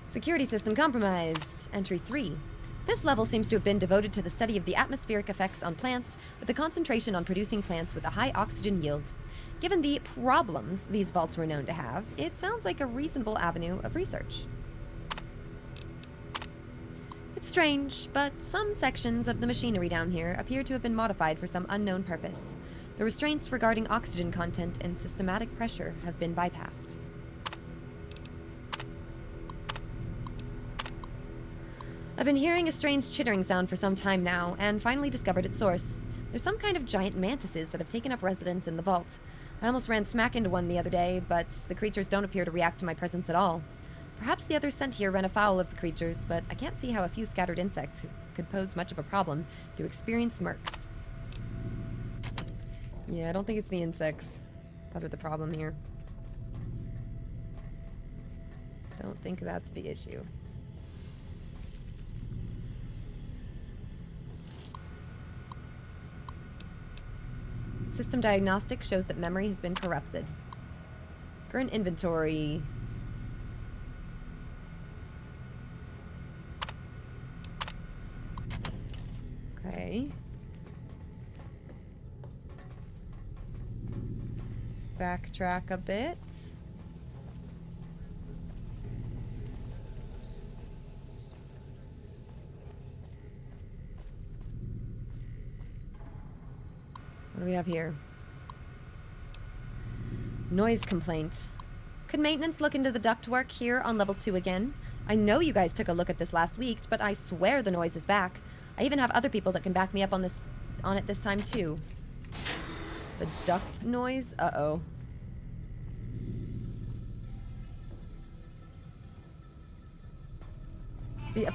Security system compromised. Entry 3. This level seems to have been devoted to the study of the atmospheric effects on plants, with a concentration on producing plants with a high oxygen yield. Given the problems these vaults were known to have, it sounds like a reasonable avenue of research. It's strange, but some sections of the machinery down here appear to have been modified for some unknown purpose. The restraints regarding oxygen content and systematic pressure have been bypassed. I've been hearing a strange chittering sound for some time now, and finally discovered its source. There's some kind of giant mantises that have taken up residence in the vault. I almost ran smack into one the other day, but the creatures don't appear to react to my presence at all. Perhaps the others sent here run afoul of the creatures, but I can't see how a few scattered insects could pose much of a problem to experienced mercs. Yeah, I don't think it's the insects that are the problem here. Don't think that's the issue. System diagnostic shows that memory has been corrupted. Current inventory. Okay. Let's backtrack a bit. What do we have here? Noise complaint. Could maintenance look into the ductwork here on level 2 again? I know you guys took a look at this last week, but I swear the noise is back. I even have other people that can back me up on it this time too. The duct noise? Uh-oh. I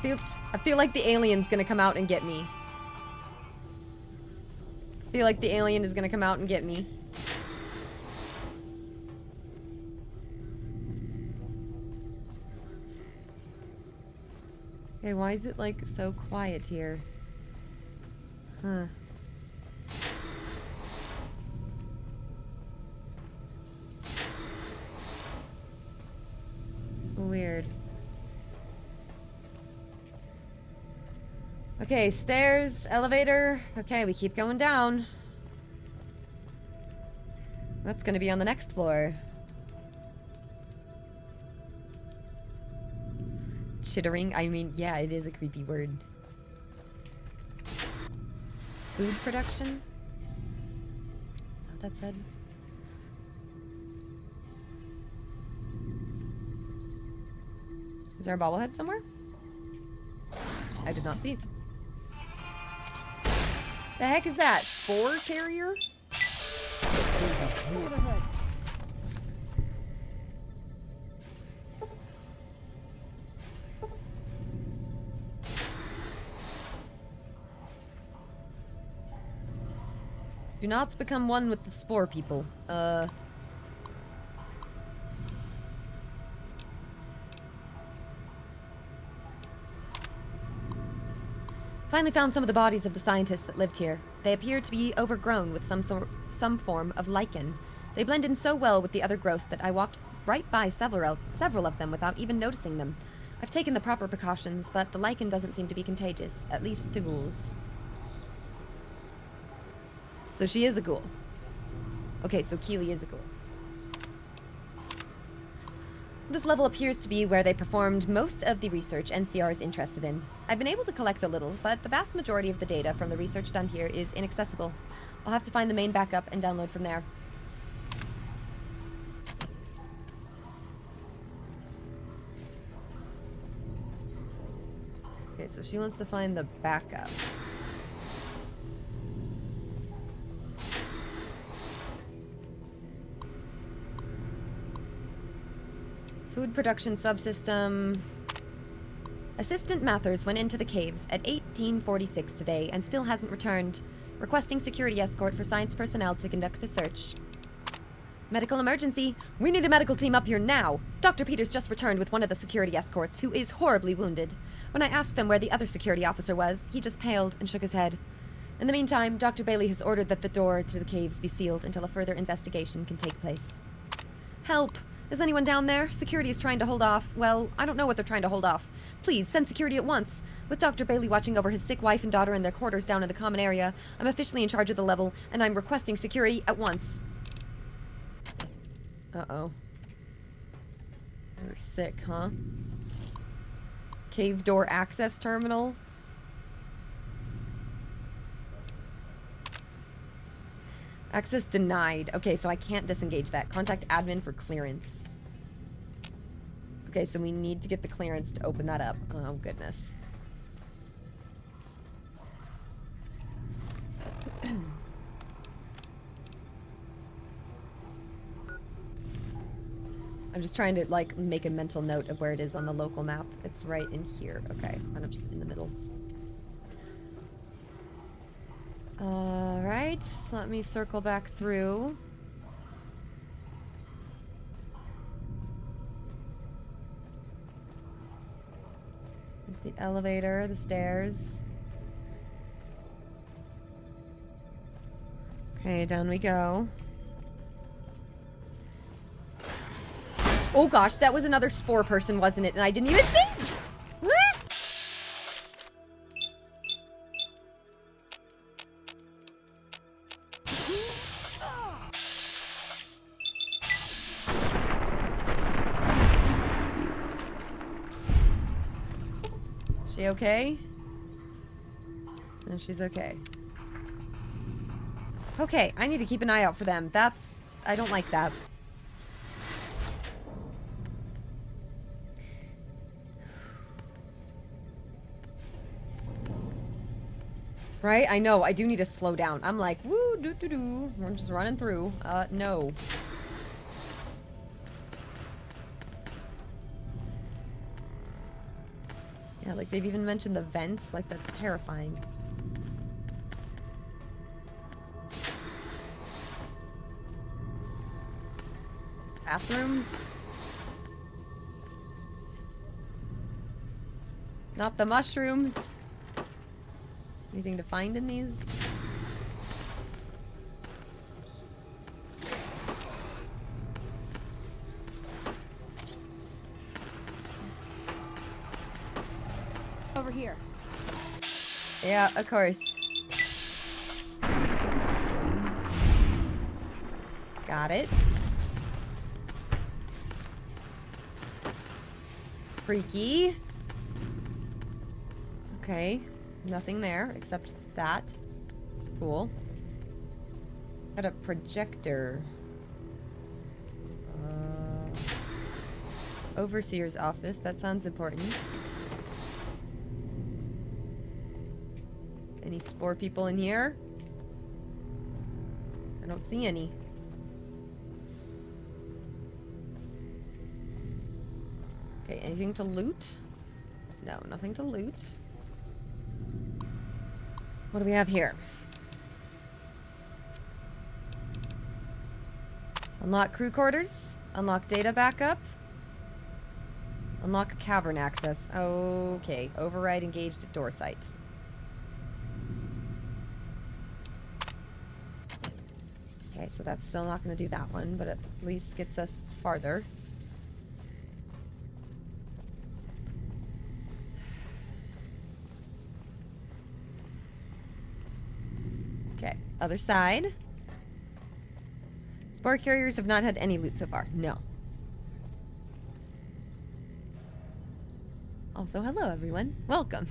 feel like the alien's gonna come out and get me. I feel like the alien is gonna come out and get me. Okay, why is it like so quiet here? Huh. Okay, stairs, elevator. Okay, we keep going down. What's gonna be on the next floor? Chittering? I mean, yeah, it is a creepy word. Food production? Is that what that said? Is there a bobblehead somewhere? I did not see. The heck is that? Spore carrier? Brotherhood. Do not become one with the spore people. Finally found some of the bodies of the scientists that lived here. They appear to be overgrown with some form of lichen. They blend in so well with the other growth that I walked right by several of them without even noticing them. I've taken the proper precautions, but the lichen doesn't seem to be contagious, at least to ghouls. So she is a ghoul. Okay, so Keely is a ghoul. This level appears to be where they performed most of the research NCR is interested in. I've been able to collect a little, but the vast majority of the data from the research done here is inaccessible. I'll have to find the main backup and download from there. Okay, so she wants to find the backup. Food production subsystem. Assistant Mathers went into the caves at 1846 today and still hasn't returned, requesting security escort for science personnel to conduct a search. Medical emergency. We need a medical team up here now. Dr. Peters just returned with one of the security escorts, who is horribly wounded. When I asked them where the other security officer was, he just paled and shook his head. In the meantime, Dr. Bailey has ordered that the door to the caves be sealed until a further investigation can take place. Help! Is anyone down there? Security is trying to hold off. Well, I don't know what they're trying to hold off. Please, send security at once. With Dr. Bailey watching over his sick wife and daughter in their quarters down in the common area, I'm officially in charge of the level, and I'm requesting security at once. Uh-oh. They're sick, huh? Cave door access terminal. Access denied. Okay, so I can't disengage that. Contact admin for clearance. Okay, so we need to get the clearance to open that up. Oh, goodness. I'm just trying to, like, make a mental note of where it is on the local map. It's right in here. Okay, kind of just in the middle. Alright, so let me circle back through. There's the elevator, the stairs. Okay, down we go. Oh gosh, that was another spore person, wasn't it? And I didn't even think! What? She okay? No, she's okay. Okay, I need to keep an eye out for them. That's... I don't like that. Right? I know, I do need to slow down. I'm like, woo, doo-doo-doo. We're just running through. No. Yeah, like they've even mentioned the vents. Like, that's terrifying. Bathrooms? Not the mushrooms. Anything to find in these? Over here. Yeah, of course. Got it. Freaky. Okay. Nothing there except that. Cool. Got a projector. Overseer's office. That sounds important. Any spore people in here? I don't see any. Okay, anything to loot? No, nothing to loot. What do we have here? Unlock crew quarters. Unlock data backup. Unlock cavern access. Okay. Override engaged door site. Okay, so that's still not going to do that one, but at least gets us farther. Okay, other side. Spore carriers have not had any loot so far. No. Also, hello everyone. Welcome.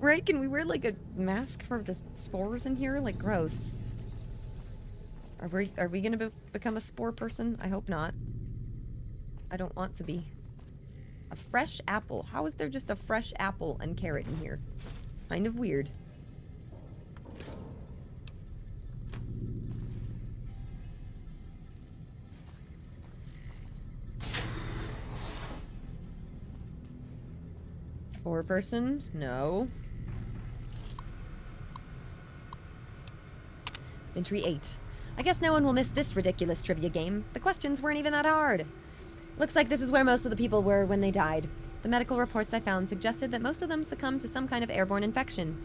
Right? Can we wear like a mask for the spores in here? Like, gross. Are we gonna become a spore person? I hope not. I don't want to be. A fresh apple. How is there just a fresh apple and carrot in here? Kind of weird. Spore person? No. Entry 8. I guess no one will miss this ridiculous trivia game. The questions weren't even that hard. Looks like this is where most of the people were when they died. The medical reports I found suggested that most of them succumbed to some kind of airborne infection.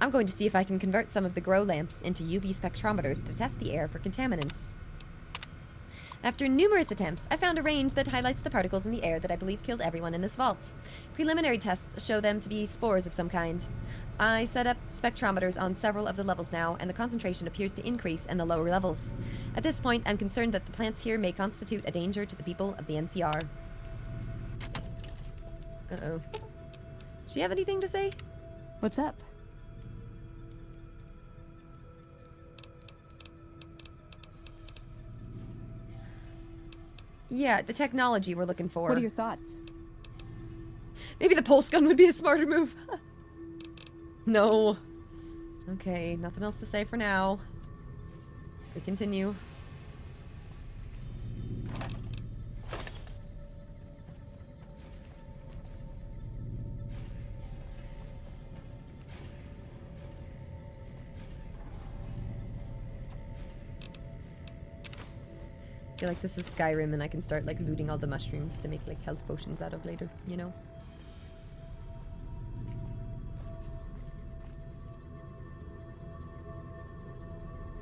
I'm going to see if I can convert some of the grow lamps into UV spectrometers to test the air for contaminants. After numerous attempts, I found a range that highlights the particles in the air that I believe killed everyone in this vault. Preliminary tests show them to be spores of some kind. I set up spectrometers on several of the levels now, and the concentration appears to increase in the lower levels. At this point, I'm concerned that the plants here may constitute a danger to the people of the NCR. Uh-oh. Does she have anything to say? What's up? Yeah, the technology we're looking for. What are your thoughts? Maybe the pulse gun would be a smarter move. No. Okay, nothing else to say for now. We continue. I feel like this is Skyrim and I can start like looting all the mushrooms to make like health potions out of later, you know?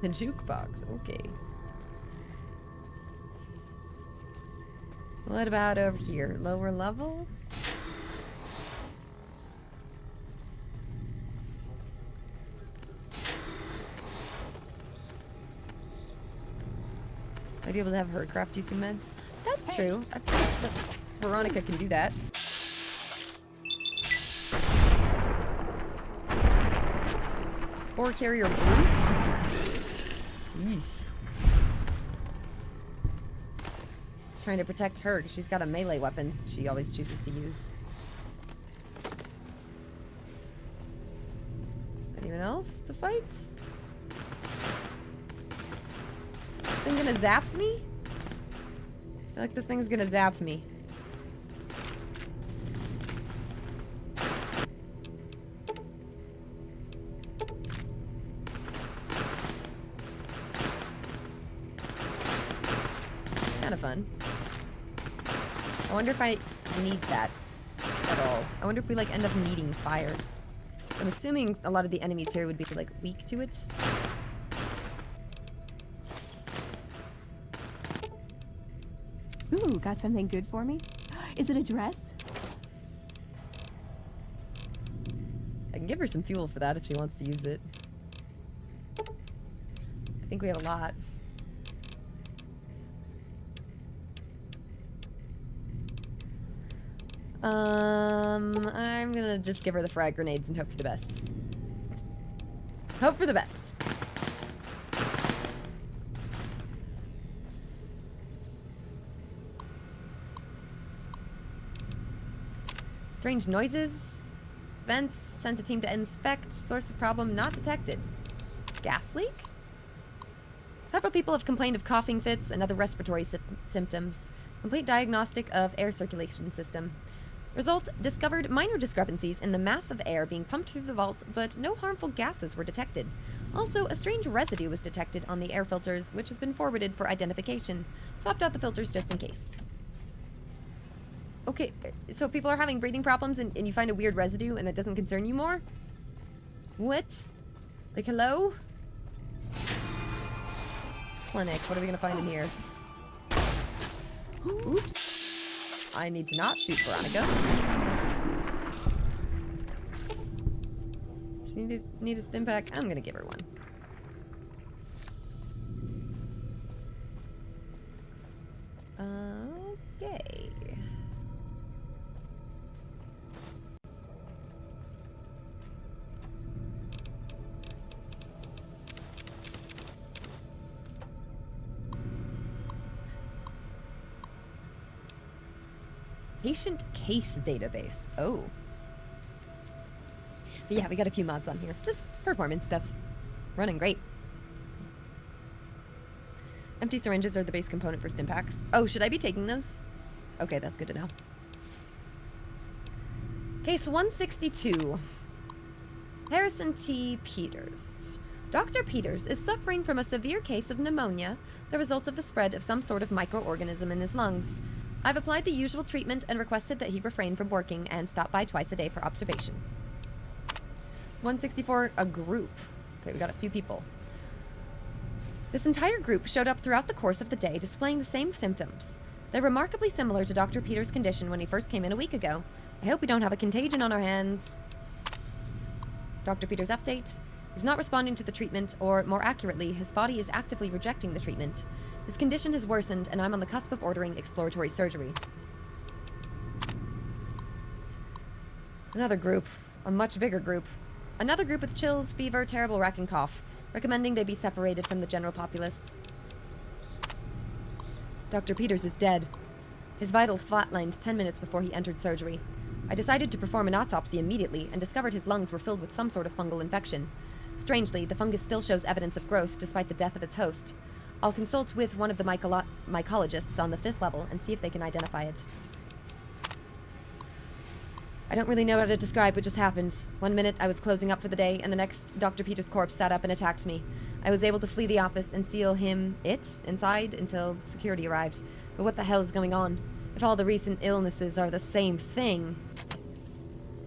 The jukebox, okay. What about over here? Lower level? Might be able to have her craft you some meds. That's true. I feel like that Veronica can do that. Spore carrier brute? Eesh. Trying to protect her because she's got a melee weapon she always chooses to use. Anyone else to fight? Thing gonna zap me? I feel like this thing's gonna zap me. Kind of fun. I wonder if I need that at all. I wonder if we like end up needing fire. I'm assuming a lot of the enemies here would be like weak to it. Ooh, got something good for me? Is it a dress? can give her some fuel for that if she wants to use it. I think we have a lot. I'm gonna just give her the frag grenades and hope for the best. Hope for the best. Strange noises. Vents. Sent a team to inspect. Source of problem not detected. Gas leak? Several people have complained of coughing fits and other respiratory symptoms. Complete diagnostic of air circulation system. Result, discovered minor discrepancies in the mass of air being pumped through the vault, but no harmful gases were detected. Also, a strange residue was detected on the air filters, which has been forwarded for identification. Swapped out the filters just in case. Okay, so people are having breathing problems and you find a weird residue and that doesn't concern you more? What? Like, hello? Clinic, what are we gonna find in here? Oops. I need to not shoot Veronica. She needed a stim pack. I'm gonna give her one. Okay. Patient case database. Oh. But yeah, we got a few mods on here. Just performance stuff. Running great. Empty syringes are the base component for stim packs. Oh, should I be taking those? Okay, that's good to know. Case 162. Harrison T. Peters. Dr. Peters is suffering from a severe case of pneumonia, the result of the spread of some sort of microorganism in his lungs. I've applied the usual treatment and requested that he refrain from working and stop by twice a day for observation. 164, a group. Okay, we got a few people. This entire group showed up throughout the course of the day displaying the same symptoms. They're remarkably similar to Dr. Peters' condition when he first came in a week ago. I hope we don't have a contagion on our hands. Dr. Peters' update. He's not responding to the treatment, or more accurately, his body is actively rejecting the treatment. His condition has worsened, and I'm on the cusp of ordering exploratory surgery. Another group. A much bigger group. Another group with chills, fever, terrible racking cough. Recommending they be separated from the general populace. Dr. Peters is dead. His vitals flatlined 10 minutes before he entered surgery. I decided to perform an autopsy immediately and discovered his lungs were filled with some sort of fungal infection. Strangely, the fungus still shows evidence of growth despite the death of its host. I'll consult with one of the mycologists on the 5th level and see if they can identify it. I don't really know how to describe what just happened. One minute I was closing up for the day, and the next Dr. Peters' corpse sat up and attacked me. I was able to flee the office and seal it inside until security arrived. But what the hell is going on? If all the recent illnesses are the same thing...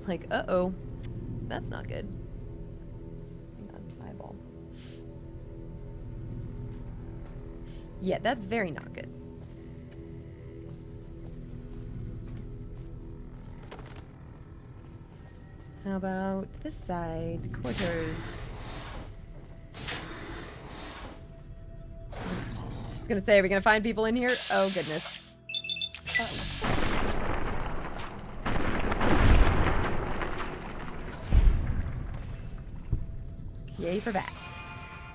Like, uh-oh. That's not good. Hang on, eyeball. Yeah, that's very not good. How about this side? Quarters. I was gonna say, are we gonna find people in here? Oh, goodness. Yay for bats.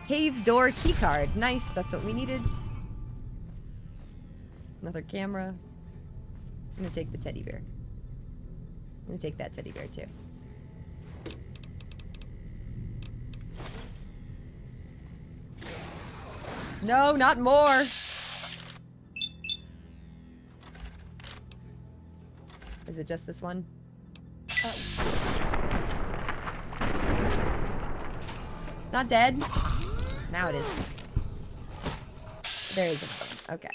Cave door key card. Nice, that's what we needed. Another camera. I'm gonna take the teddy bear. I'm gonna take that teddy bear too. No, not more. Is it just this one? Oh. Not dead? Now it is. There is another one. Okay.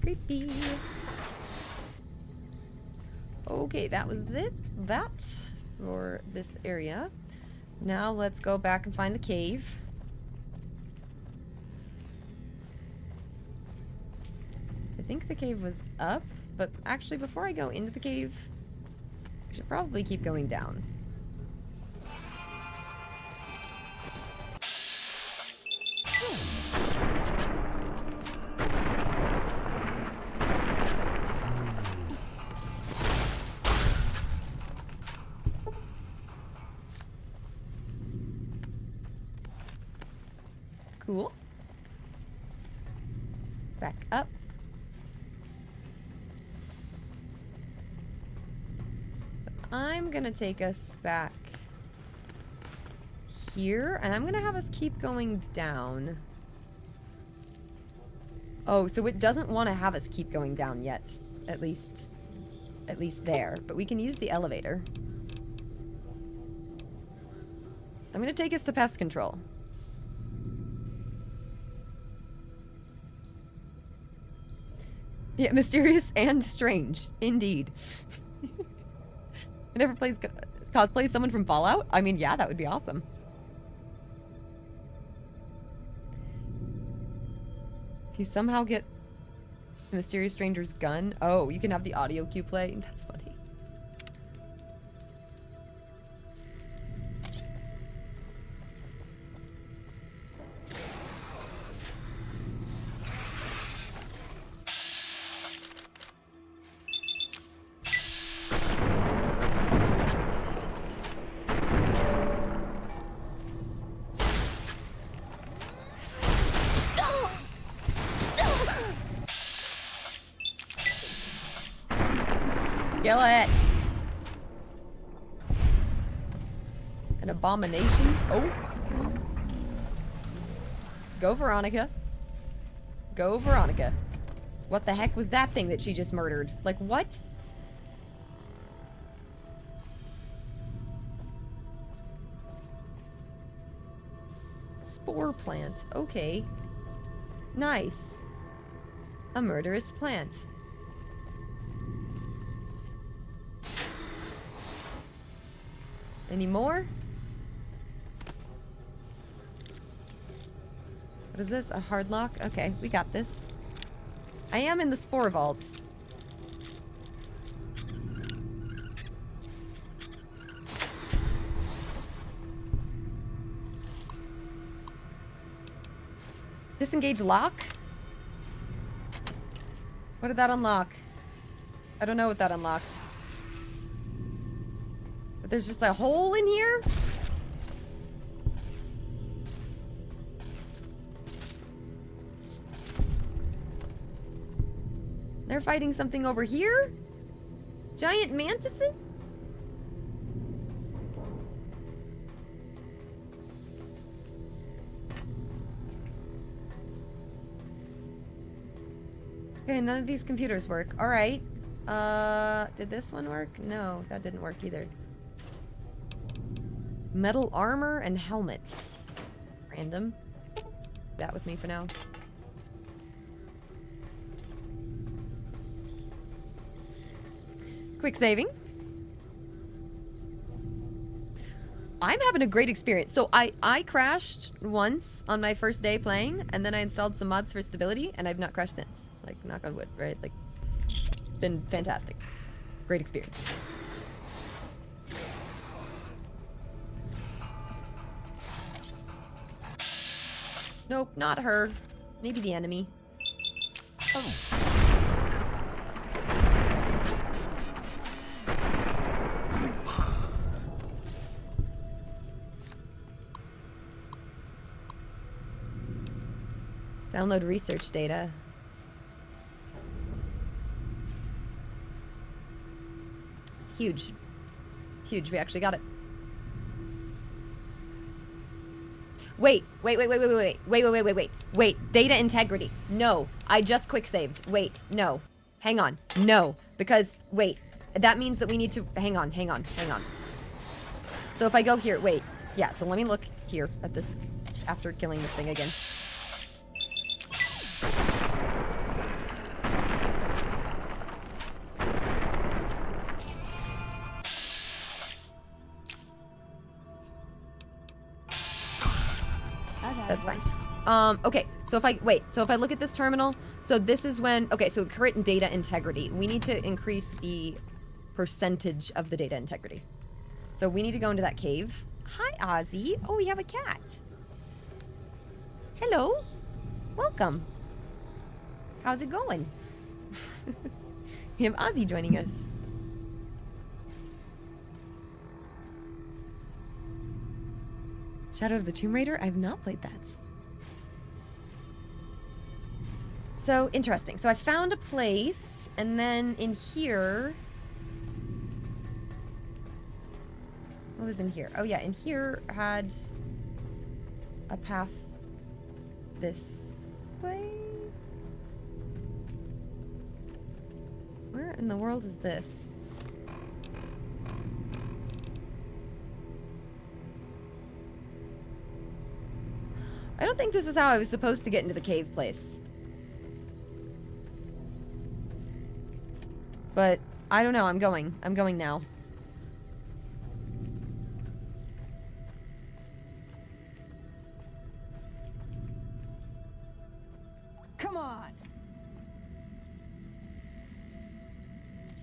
Creepy. Okay, that was it. That for this area. Now let's go back and find the cave. I think the cave was up, but actually before I go into the cave, I should probably keep going down. Cool. Back up. I'm gonna take us back here, and I'm gonna have us keep going down. Oh, so it doesn't want to have us keep going down yet. At least there. But we can use the elevator. I'm gonna take us to pest control. Yeah, mysterious and strange. Indeed. I never cosplay someone from Fallout? I mean, yeah, that would be awesome. If you somehow get the mysterious stranger's gun... Oh, you can have the audio cue play? That's funny. Kill it! An abomination. Oh! Go, Veronica. Go, Veronica. What the heck was that thing that she just murdered? Like, what? Spore plant. Okay. Nice. A murderous plant. Any more? What is this? A hard lock? Okay, we got this. I am in the spore vault. Disengage lock? What did that unlock? I don't know what that unlocked. But there's just a hole in here? They're fighting something over here? Giant mantises? Okay, none of these computers work. Alright. Did this one work? No, that didn't work either. Metal armor and helmet. Random. That with me for now. Quick saving. I'm having a great experience. So I crashed once on my first day playing, and then I installed some mods for stability, and I've not crashed since. Like, knock on wood, right? Like, been fantastic. Great experience. Nope, not her. Maybe the enemy. Oh. Download research data. Huge. Huge, we actually got it. Wait, data integrity. No, I just quick saved. Wait, no. Hang on. No, because, wait, that means that we need to, hang on. So if I go here, wait, yeah, so let me look here at this after killing this thing again. That's fine. Okay, so if I look at this terminal, So this is when, okay, so current data integrity. We need to increase the percentage of the data integrity. So we need to go into that cave. Hi, Ozzy. Oh, we have a cat. Hello. Welcome. How's it going? We have Ozzy joining us. Shadow of the Tomb Raider? I have not played that. So, interesting. So I found a place, and then in here... What was in here? Oh yeah, in here had a path this way? Where in the world is this? I don't think this is how I was supposed to get into the cave place. But, I don't know, I'm going. I'm going now. Come on.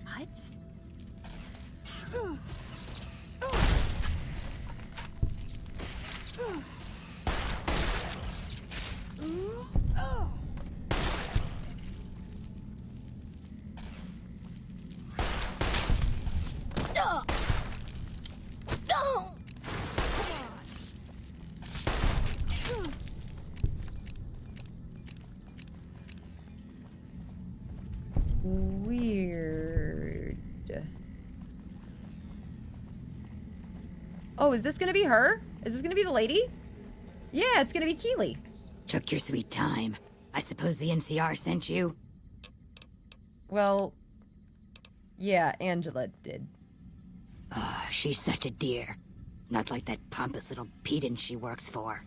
What? Weird. Oh, is this gonna be her? Is this gonna be the lady? Yeah, it's gonna be Keely. Took your sweet time. I suppose the NCR sent you? Well, yeah, Angela did. Oh, she's such a dear. Not like that pompous little pedant she works for.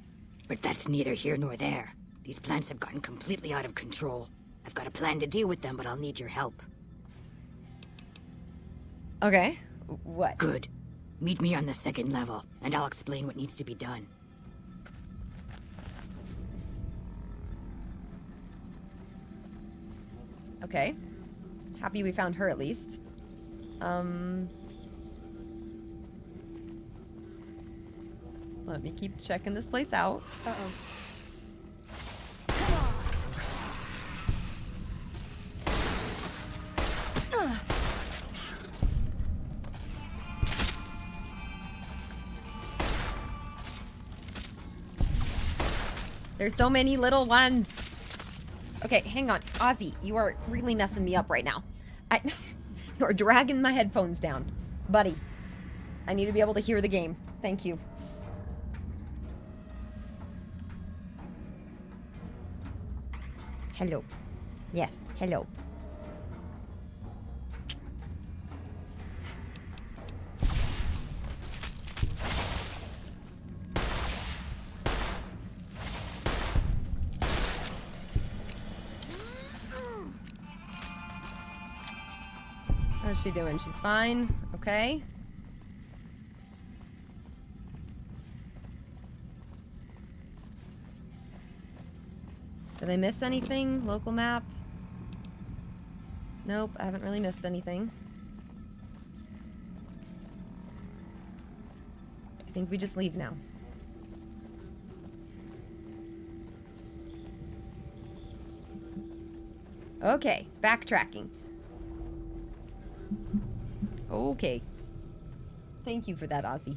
But that's neither here nor there. These plants have gotten completely out of control. I've got a plan to deal with them, but I'll need your help. Okay. What? Good. Meet me on the second level, and I'll explain what needs to be done. Okay. Happy we found her at least. Let me keep checking this place out. Uh-oh. There's so many little ones. Okay, hang on. Ozzy, you are really messing me up right now. You are dragging my headphones down. Buddy, I need to be able to hear the game. Thank you. Hello. Yes, hello. How's she doing? She's fine? Okay. Did I miss anything? Local map? Nope, I haven't really missed anything. I think we just leave now. Okay, backtracking. Okay. Thank you for that, Ozzy.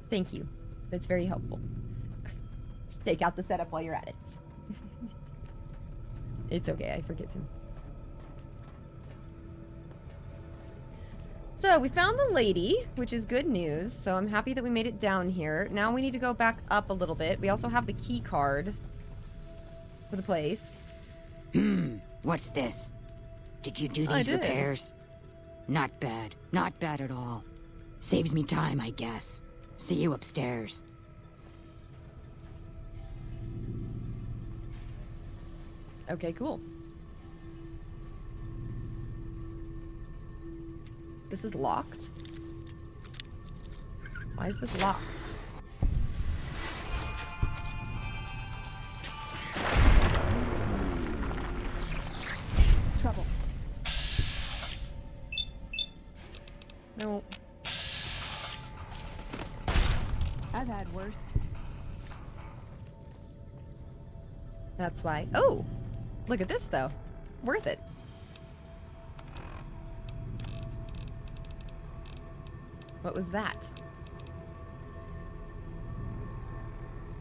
Thank you. That's very helpful. Just take out the setup while you're at it. It's okay, I forgive him. So, we found the lady, which is good news. So, I'm happy that we made it down here. Now we need to go back up a little bit. We also have the key card for the place. What's this? Did you do these repairs? Not bad. Not bad at all. Saves me time, I guess. See you upstairs. Okay, cool. This is locked. Why is this locked? That's why. Oh! Look at this, though. Worth it. What was that?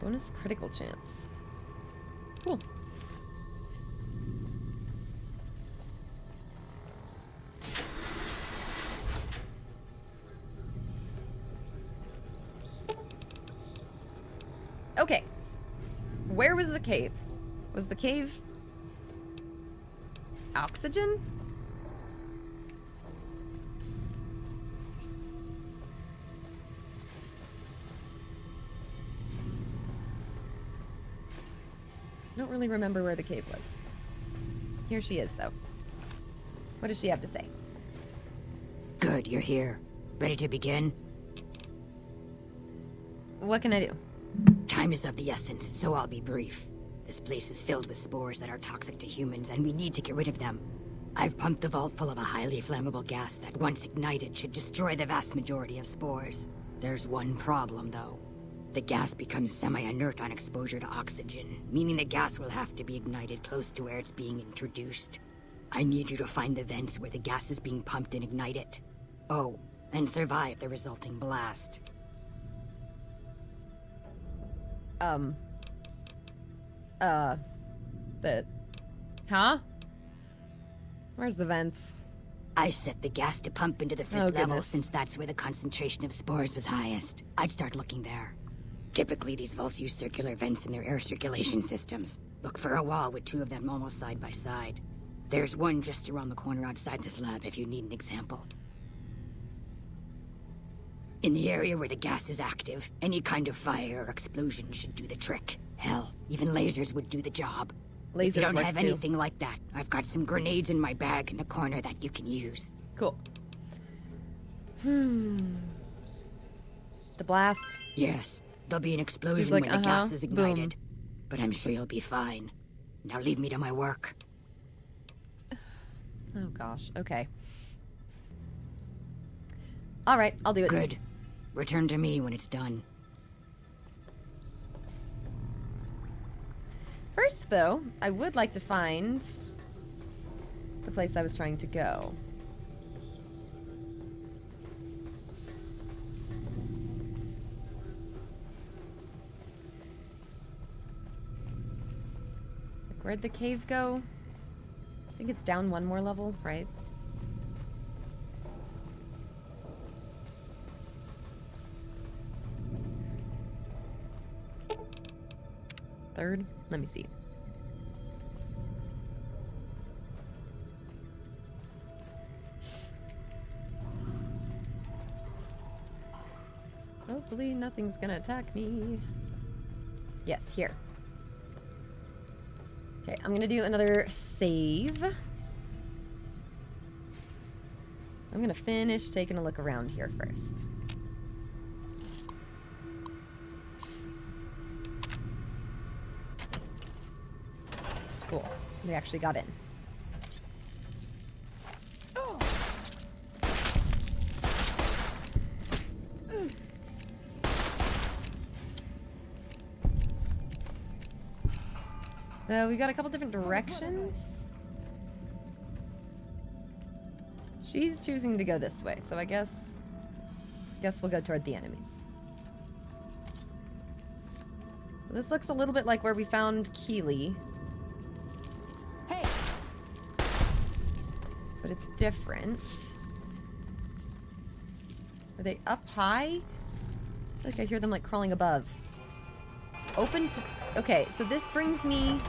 Bonus critical chance. Cool. Okay. Where was the cave? Was the cave oxygen? I don't really remember where the cave was. Here she is, though. What does she have to say? Good, you're here. Ready to begin? What can I do? Time is of the essence, so I'll be brief. This place is filled with spores that are toxic to humans, and we need to get rid of them. I've pumped the vault full of a highly flammable gas that, once ignited, should destroy the vast majority of spores. There's one problem, though. The gas becomes semi-inert on exposure to oxygen, meaning the gas will have to be ignited close to where it's being introduced. I need you to find the vents where the gas is being pumped and ignite it. Oh, and survive the resulting blast. Huh? Where's the vents? I set the gas to pump into the fifth level since that's where the concentration of spores was highest. I'd start looking there. Typically, these vaults use circular vents in their air circulation systems. Look for a wall with two of them almost side by side. There's one just around the corner outside this lab if you need an example. In the area where the gas is active, any kind of fire or explosion should do the trick. Hell, even lasers would do the job. Lasers if you don't work have too. anything like that, I've got some grenades in my bag in the corner that you can use. Cool. The blast. Yes, there'll be an explosion like, when the gas is ignited. boom. But I'm sure you'll be fine. Now leave me to my work. Oh gosh, okay. Alright, I'll do it. Good. Return to me when it's done. First, though, I would like to find the place I was trying to go. Like, where'd the cave go? I think it's down one more level, right? Third? Let me see. Hopefully nothing's gonna attack me. Yes, here. Okay, I'm gonna do another save. I'm gonna finish taking a look around here first. Cool. We actually got in. So we got a couple different directions. She's choosing to go this way, so I guess we'll go toward the enemies. This looks a little bit like where we found Keely. Hey! But it's different. Are they up high? It's like I hear them like crawling above. Open to... Okay, so this brings me...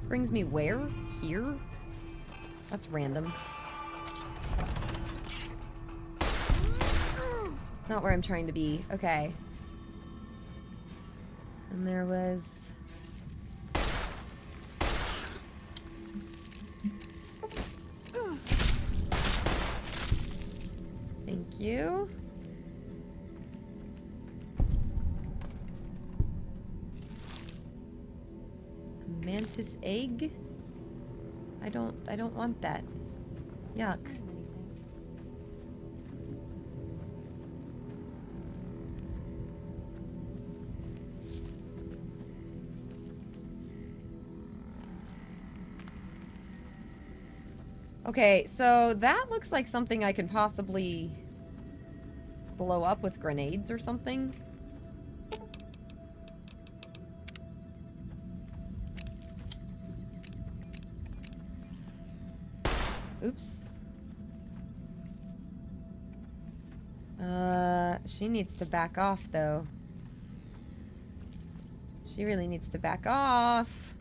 Brings me where? Here? That's random. Not where I'm trying to be. Okay. And there was... Thank you. A mantis egg? I don't want that. Yuck. Okay, so that looks like something I can possibly blow up with grenades or something. Oops. She needs to back off, though. She really needs to back off.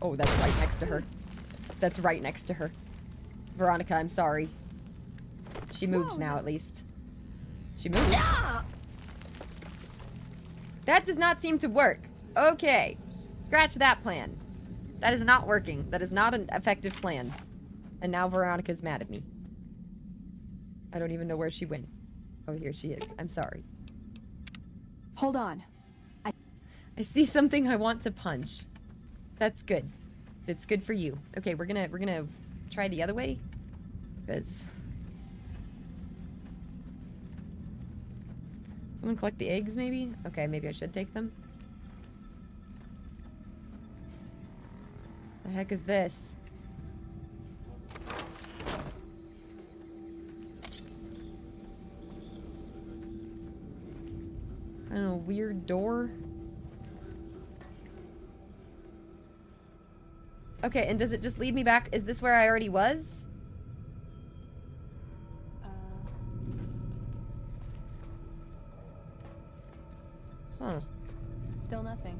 Oh, that's right next to her. That's right next to her. Veronica, I'm sorry. She moved now, at least. She moved. That does not seem to work. Okay. Scratch that plan. That is not working. That is not an effective plan. And now Veronica's mad at me. I don't even know where she went. Oh, here she is. I'm sorry. Hold on. I see something I want to punch. That's good. It's good for you. Okay, we're gonna try the other way. Because someone collect the eggs, maybe? Okay, maybe I should take them. The heck is this? I don't know, weird door. Okay, and does it just lead me back? Is this where I already was? Huh. Still nothing.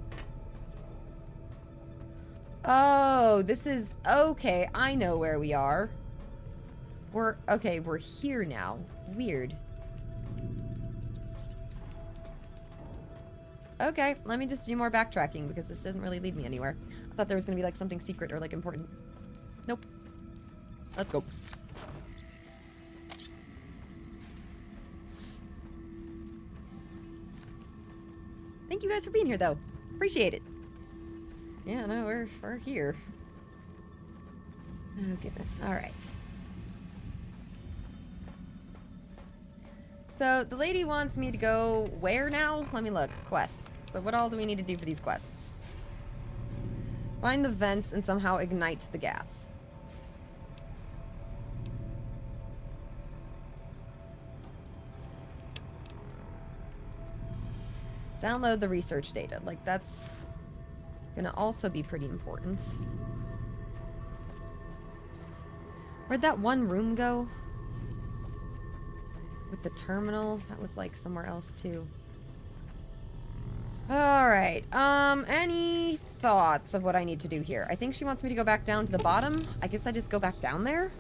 Oh, this is... Okay, I know where we are. Okay, we're here now. Weird. Okay, let me just do more backtracking because this doesn't really lead me anywhere. I thought there was gonna be like something secret or like important. Nope. Let's go. Thank you guys for being here though. Appreciate it. Yeah, no, we're here. Oh goodness. Alright. So the lady wants me to go where now? Let me look. Quest. So what all do we need to do for these quests? Find the vents and somehow ignite the gas. Download the research data. Like, that's gonna also be pretty important. Where'd that one room go? With the terminal? That was, like, somewhere else, too. Alright, any thoughts of what I need to do here? I think she wants me to go back down to the bottom. I guess I just go back down there?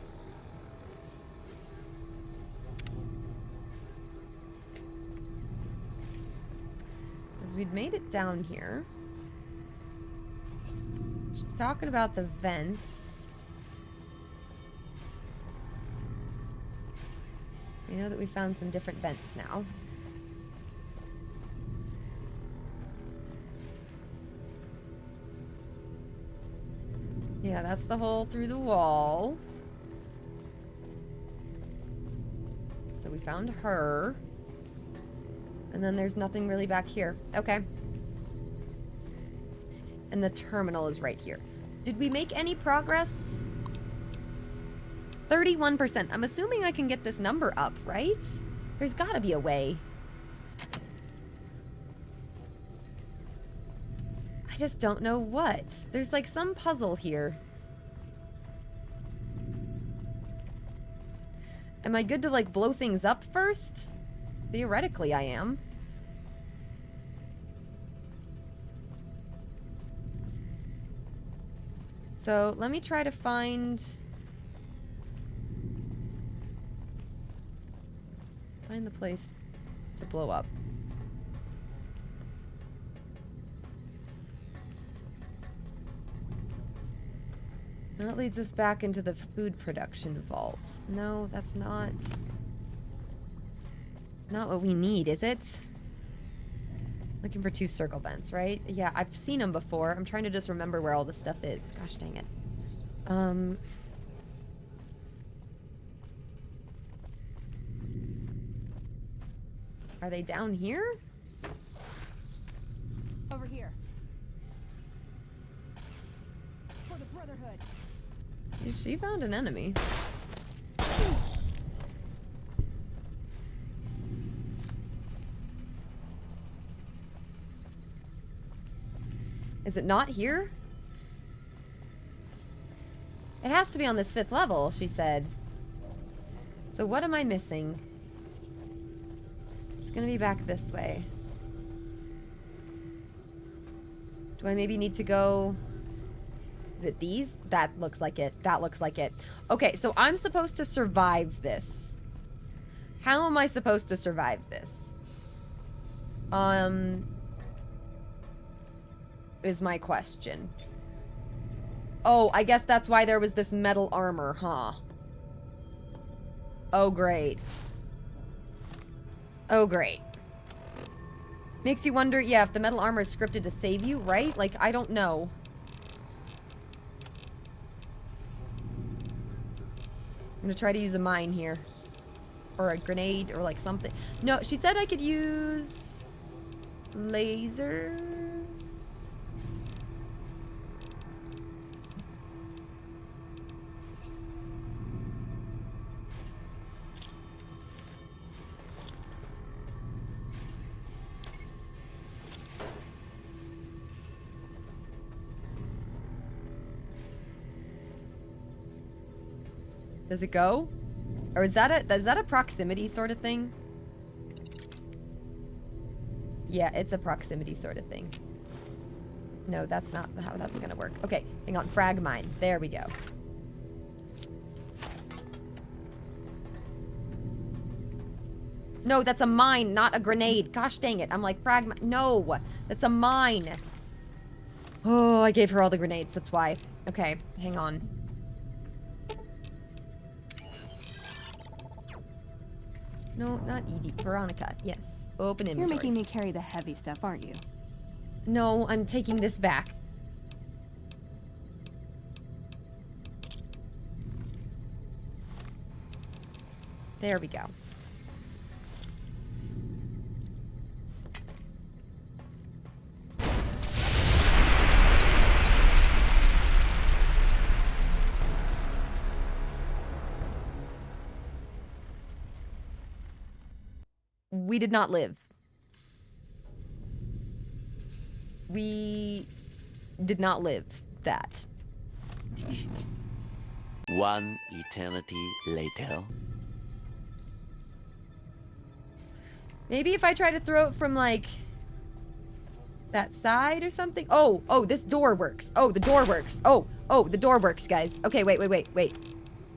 Because we'd made it down here. She's talking about the vents. We know that we found some different vents now. Yeah, that's the hole through the wall. So we found her. And then there's nothing really back here. Okay. And the terminal is right here. Did we make any progress? 31%. I'm assuming I can get this number up, right? There's gotta be a way. I just don't know what. There's like some puzzle here. Am I good to like blow things up first? Theoretically, I am. So let me try to find the place to blow up. That leads us back into the food production vault. No, that's not... It's not what we need, is it? Looking for 2 circle vents, right? Yeah, I've seen them before. I'm trying to just remember where all this stuff is. Gosh dang it. Are they down here? Over here. For the Brotherhood. She found an enemy. Is it not here? It has to be on this 5th level, she said. So what am I missing? It's gonna be back this way. Do I maybe need to go... Is it these? That looks like it. That looks like it. Okay, so I'm supposed to survive this. How am I supposed to survive this? Is my question. Oh, I guess that's why there was this metal armor, huh? Oh, great. Oh, great. Makes you wonder, yeah, if the metal armor is scripted to save you, right? Like, I don't know. I'm gonna try to use a mine here. Or a grenade, or like something. No, she said I could use... lasers? Does it go? Or is that a proximity sort of thing? Yeah, it's a proximity sort of thing. No, that's not how that's gonna work. Okay, hang on. Frag mine. There we go. No, that's a mine, not a grenade. Gosh dang it. I'm like, frag mine. No, that's a mine. Oh, I gave her all the grenades. That's why. Okay, hang on. No, not Edie. Veronica. Yes. Open inventory. You're making me carry the heavy stuff, aren't you? No, I'm taking this back. There we go. We did not live. We did not live that. One eternity later. Maybe if I try to throw it from, like, that side or something? Oh, this door works. Oh, the door works. Oh, the door works, guys. Okay, wait.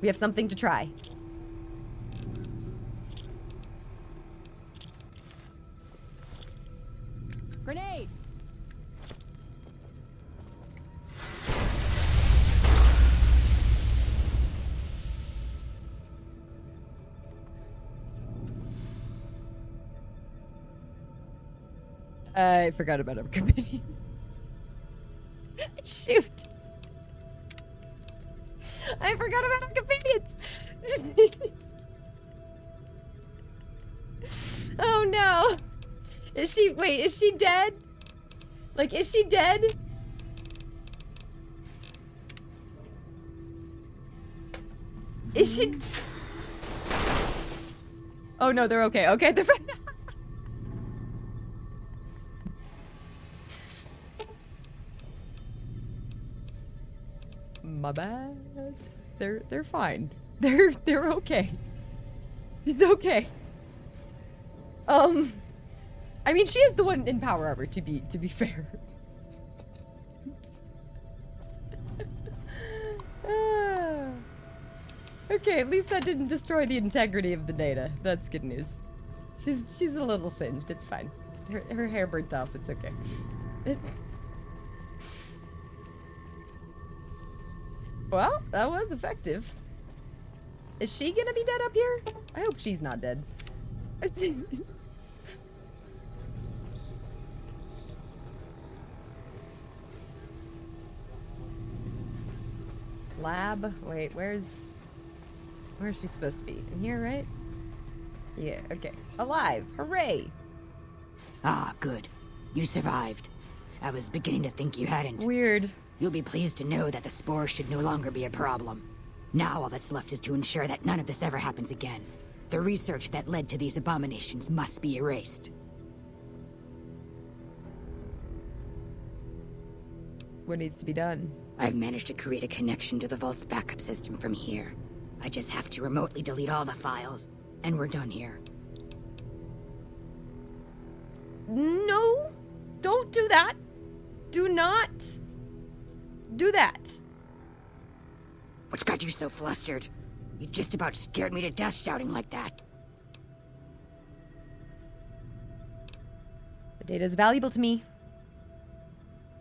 We have something to try. Grenade! I forgot about our companion. Shoot! I forgot about our companions! Oh no! Is she dead? Like, is she dead? Is she... Oh no, they're okay. Okay, they're fine. My bad. They're fine. They're okay. It's okay. I mean, she is the one in power armor, to be fair. Okay, at least that didn't destroy the integrity of the data. That's good news. She's a little singed. It's fine. Her hair burnt off. It's okay. Well, that was effective. Is she gonna be dead up here? I hope she's not dead. Lab? Wait, where's she supposed to be? In here, right? Yeah, okay. alive. Hooray. Ah, good. You survived. I was beginning to think you hadn't. Weird. You'll be pleased to know that the spore should no longer be a problem. Now all that's left is to ensure that none of this ever happens again. The research that led to these abominations must be erased. What needs to be done? I've managed to create a connection to the Vault's backup system from here. I just have to remotely delete all the files, and we're done here. No! Don't do that! Do not do that. What's got you so flustered? You just about scared me to death shouting like that. The data is valuable to me.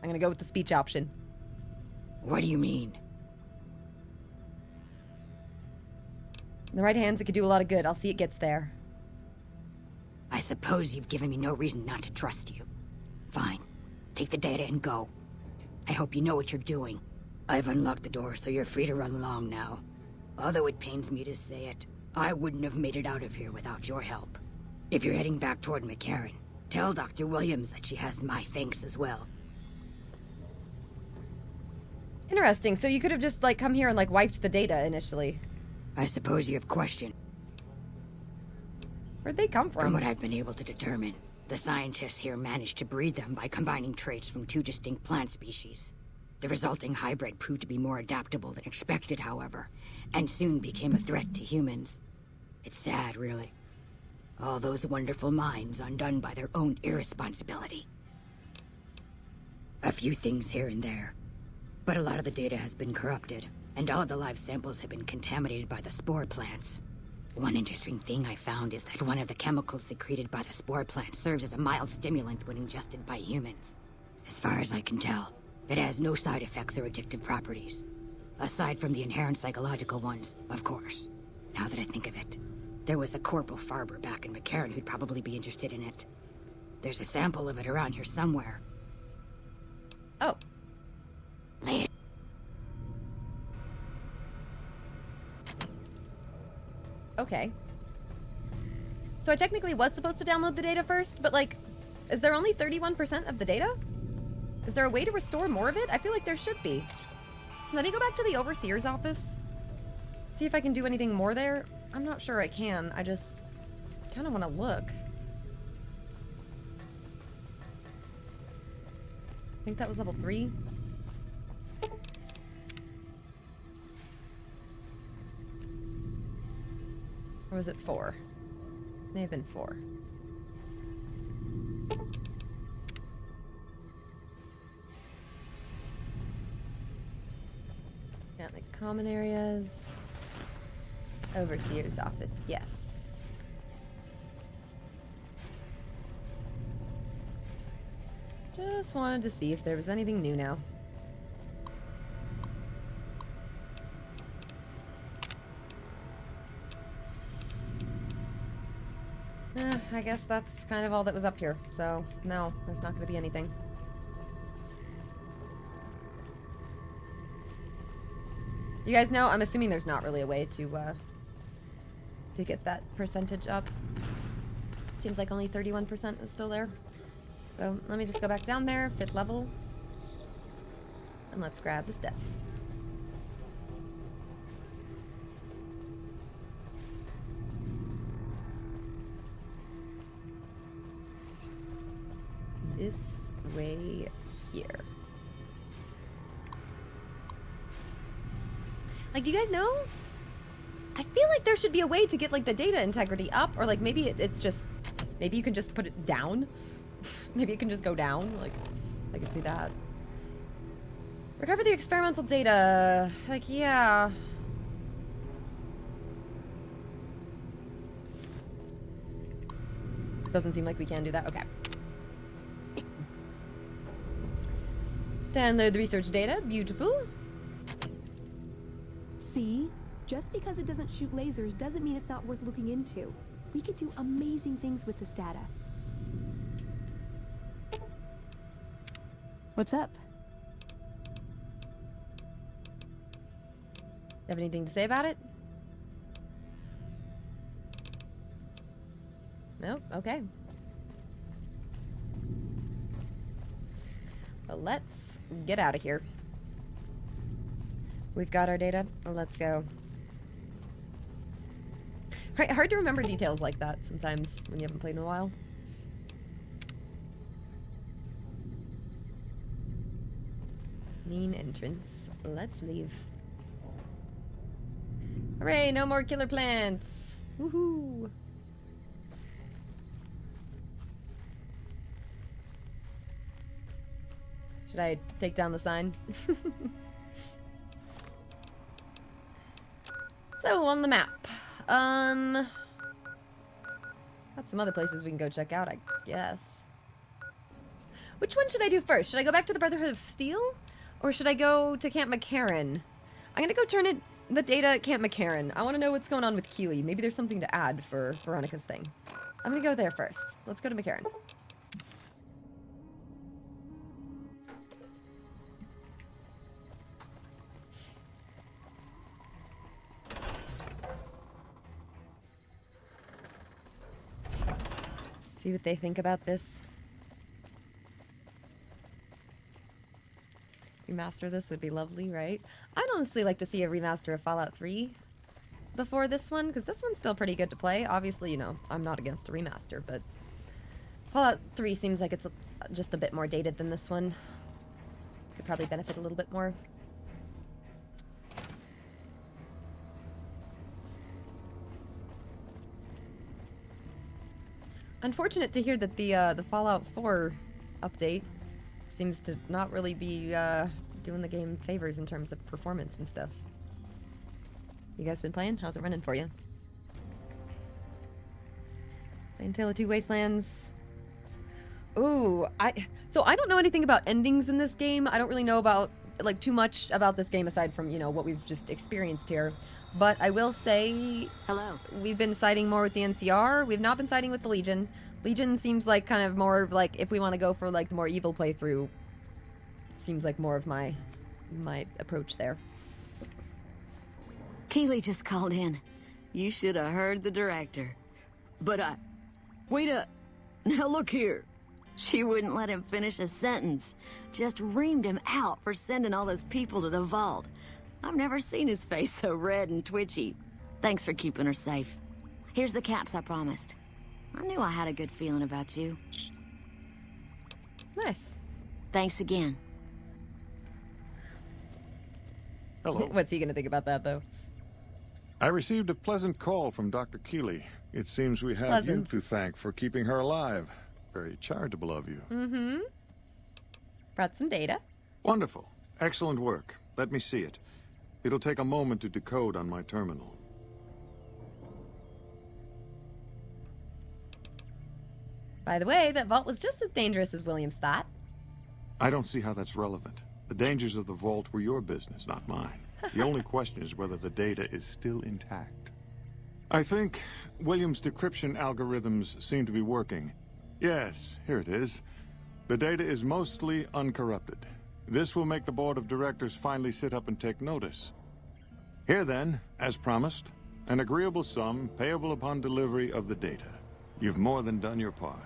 I'm gonna go with the speech option. What do you mean? In the right hands, it could do a lot of good. I'll see it gets there. I suppose you've given me no reason not to trust you. Fine. Take the data and go. I hope you know what you're doing. I've unlocked the door, so you're free to run along now. Although it pains me to say it, I wouldn't have made it out of here without your help. If you're heading back toward McCarran, tell Dr. Williams that she has my thanks as well. Interesting. So you could have just, like, come here and, like, wiped the data initially. I suppose you have questioned. Where'd they come from? From what I've been able to determine, the scientists here managed to breed them by combining traits from two distinct plant species. The resulting hybrid proved to be more adaptable than expected, however, and soon became a threat to humans. It's sad, really. All those wonderful minds undone by their own irresponsibility. A few things here and there, but a lot of the data has been corrupted, and all of the live samples have been contaminated by the spore plants. One interesting thing I found is that one of the chemicals secreted by the spore plant serves as a mild stimulant when ingested by humans. As far as I can tell, it has no side effects or addictive properties. Aside from the inherent psychological ones, of course. Now that I think of it, there was a Corporal Farber back in McCarran who'd probably be interested in it. There's a sample of it around here somewhere. Oh. Lay it. Okay. So I technically was supposed to download the data first, but, like, is there only 31% of the data? Is there a way to restore more of it? I feel like there should be. Let me go back to the Overseer's office. See if I can do anything more there. I'm not sure I can. I just kind of want to look. I think that was level 3. Or was it 4? May have been 4. Yeah, the common areas. Overseer's office, yes. Just wanted to see if there was anything new now. I guess that's kind of all that was up here. So, no, there's not going to be anything. You guys know, I'm assuming there's not really a way to get that percentage up. Seems like only 31% is still there. So, let me just go back down there, 5th level. And let's grab the stuff. This way here. Like, do you guys know? I feel like there should be a way to get, like, the data integrity up, or, like, maybe it's just, maybe you can just put it down. Maybe it can just go down. Like, I can see that. Recover the experimental data. Like, yeah. Doesn't seem like we can do that. Okay. Download the research data. Beautiful. See? Just because it doesn't shoot lasers doesn't mean it's not worth looking into. We could do amazing things with this data. What's up? Have anything to say about it? Nope, okay. Well, let's get out of here. We've got our data. Let's go. Right, hard to remember details like that sometimes when you haven't played in a while. Main entrance. Let's leave. Hooray, no more killer plants. Woohoo. Should I take down the sign? So, on the map. Got some other places we can go check out, I guess. Which one should I do first? Should I go back to the Brotherhood of Steel? Or should I go to Camp McCarran? I'm gonna go turn in the data at Camp McCarran. I want to know what's going on with Keely. Maybe there's something to add for Veronica's thing. I'm gonna go there first. Let's go to McCarran. See what they think about this. Remaster this would be lovely, right? I'd honestly like to see a remaster of Fallout 3 before this one, because this one's still pretty good to play. Obviously, you know, I'm not against a remaster, but Fallout 3 seems like it's just a bit more dated than this one. Could probably benefit a little bit more. Unfortunate to hear that the Fallout 4 update seems to not really be doing the game favors in terms of performance and stuff. You guys been playing? How's it running for you? Playing Tale of Two Wastelands. Ooh, so I don't know anything about endings in this game. I don't really know about like too much about this game aside from, you know, what we've just experienced here. But I will say, hello. We've been siding more with the NCR. We've not been siding with the Legion. Legion seems like kind of more of like, if we want to go for like the more evil playthrough, it seems like more of my approach there. Keely just called in. You should have heard the director. But wait up. Now look here. She wouldn't let him finish a sentence. Just reamed him out for sending all those people to the vault. I've never seen his face so red and twitchy. Thanks for keeping her safe. Here's the caps I promised. I knew I had a good feeling about you. Nice. Thanks again. Hello. What's he gonna think about that, though? I received a pleasant call from Dr. Keely. It seems we have you to thank for keeping her alive. Very charitable of you. Mm-hmm. Brought some data. Wonderful. Excellent work. Let me see it. It'll take a moment to decode on my terminal. By the way, that vault was just as dangerous as Williams thought. I don't see how that's relevant. The dangers of the vault were your business, not mine. The only question is whether the data is still intact. I think Williams' decryption algorithms seem to be working. Yes, here it is. The data is mostly uncorrupted. This will make the board of directors finally sit up and take notice. Here then, as promised, an agreeable sum payable upon delivery of the data. You've more than done your part.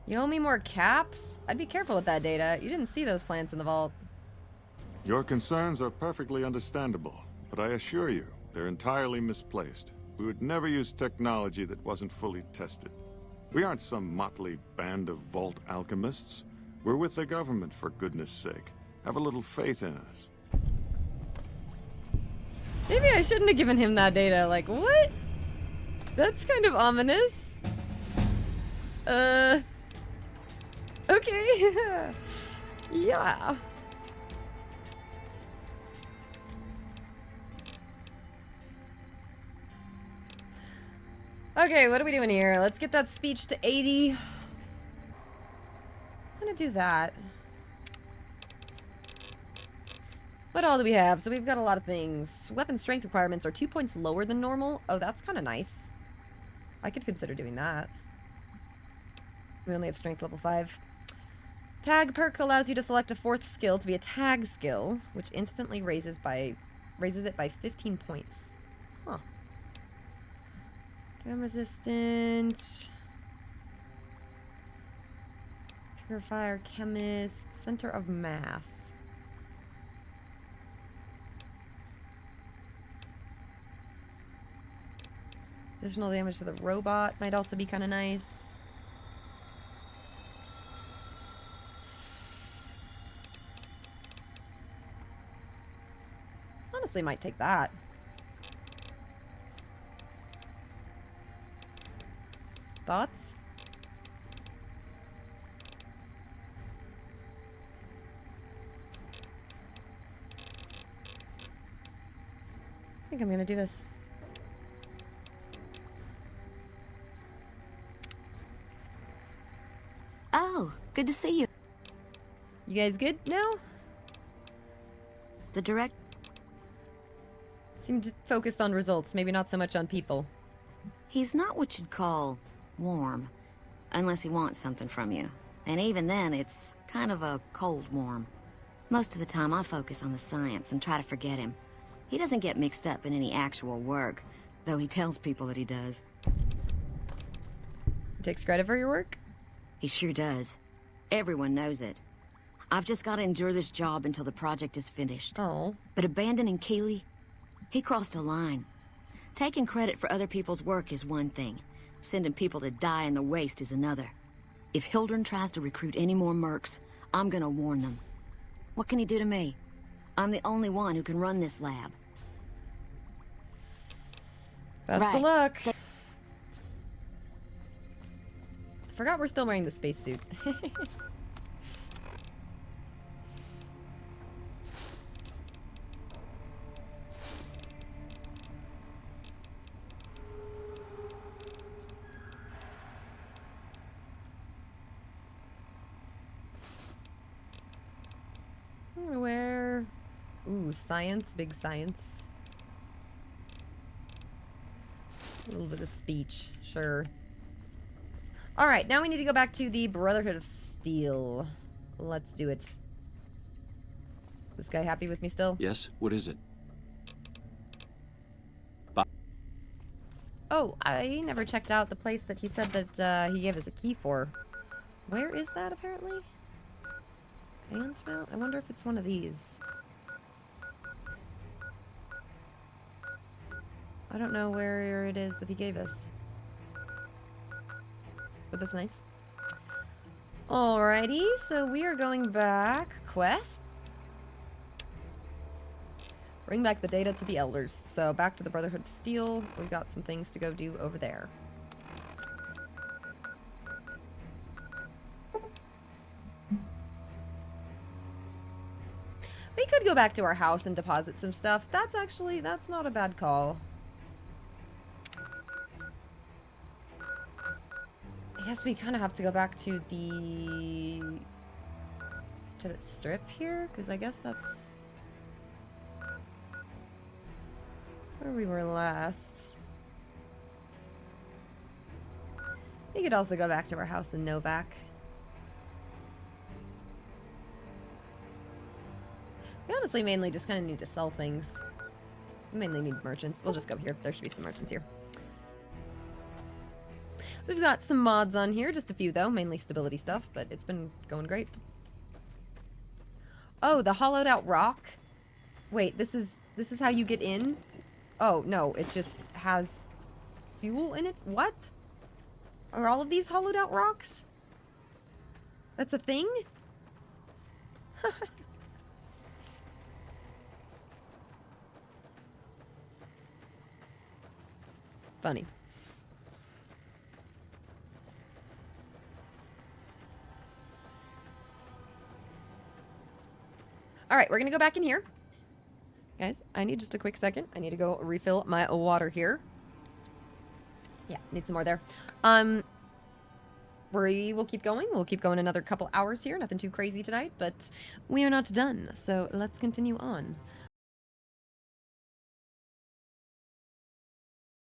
You owe me more caps? I'd be careful with that data. You didn't see those plants in the vault. Your concerns are perfectly understandable, but I assure you, they're entirely misplaced. We would never use technology that wasn't fully tested. We aren't some motley band of vault alchemists. We're with the government, for goodness sake. Have a little faith in us. Maybe I shouldn't have given him that data. Like, what? That's kind of ominous. Okay. Yeah. Okay, what are we doing here? Let's get that speech to 80. I'm gonna do that. What all do we have? So we've got a lot of things. Weapon strength requirements are 2 points lower than normal. Oh, that's kind of nice. I could consider doing that. We only have strength level 5. Tag perk allows you to select a 4th skill to be a tag skill, which instantly raises by raises it by 15 points. Huh. Gun resistant. Purifier, chemist, center of mass. Additional damage to the robot might also be kind of nice. Honestly, might take that. Thoughts? I think I'm gonna do this. Oh, good to see you. You guys good now? The direct... Seemed focused on results, maybe not so much on people. He's not what you'd call warm, unless he wants something from you. And even then, it's kind of a cold warm. Most of the time, I focus on the science and try to forget him. He doesn't get mixed up in any actual work, though he tells people that he does. He takes credit for your work? He sure does. Everyone knows it. I've just got to endure this job until the project is finished. Oh. But abandoning Keely, he crossed a line. Taking credit for other people's work is one thing. Sending people to die in the waste is another. If Hildren tries to recruit any more mercs, I'm gonna warn them. What can he do to me? I'm the only one who can run this lab. Best of luck. Forgot we're still wearing the spacesuit. Where? Ooh, science, big science. A little bit of speech, sure. Alright, now we need to go back to the Brotherhood of Steel. Let's do it. This guy happy with me still? Yes? What is it? Oh, I never checked out the place that he said that he gave us a key for. Where is that, apparently? Hands mount? I wonder if it's one of these. I don't know where it is that he gave us. But that's nice. Alrighty, so we are going back. Quests? Bring back the data to the Elders. So back to the Brotherhood of Steel. We've got some things to go do over there. We could go back to our house and deposit some stuff. That's not a bad call. I guess we kind of have to go back to the strip here, because I guess that's where we were last. We could also go back to our house in Novak. We honestly mainly just kind of need to sell things. We mainly need merchants. We'll just go here. There should be some merchants here. We've got some mods on here, just a few though, mainly stability stuff, but it's been going great. Oh, the hollowed out rock? Wait, this is how you get in? Oh, no, it just has fuel in it? What? Are all of these hollowed out rocks? That's a thing? Funny. Alright, we're gonna go back in here. Guys, I need just a quick second. I need to go refill my water here. Yeah, need some more there. We will keep going. We'll keep going another couple hours here. Nothing too crazy tonight, but we are not done. So let's continue on.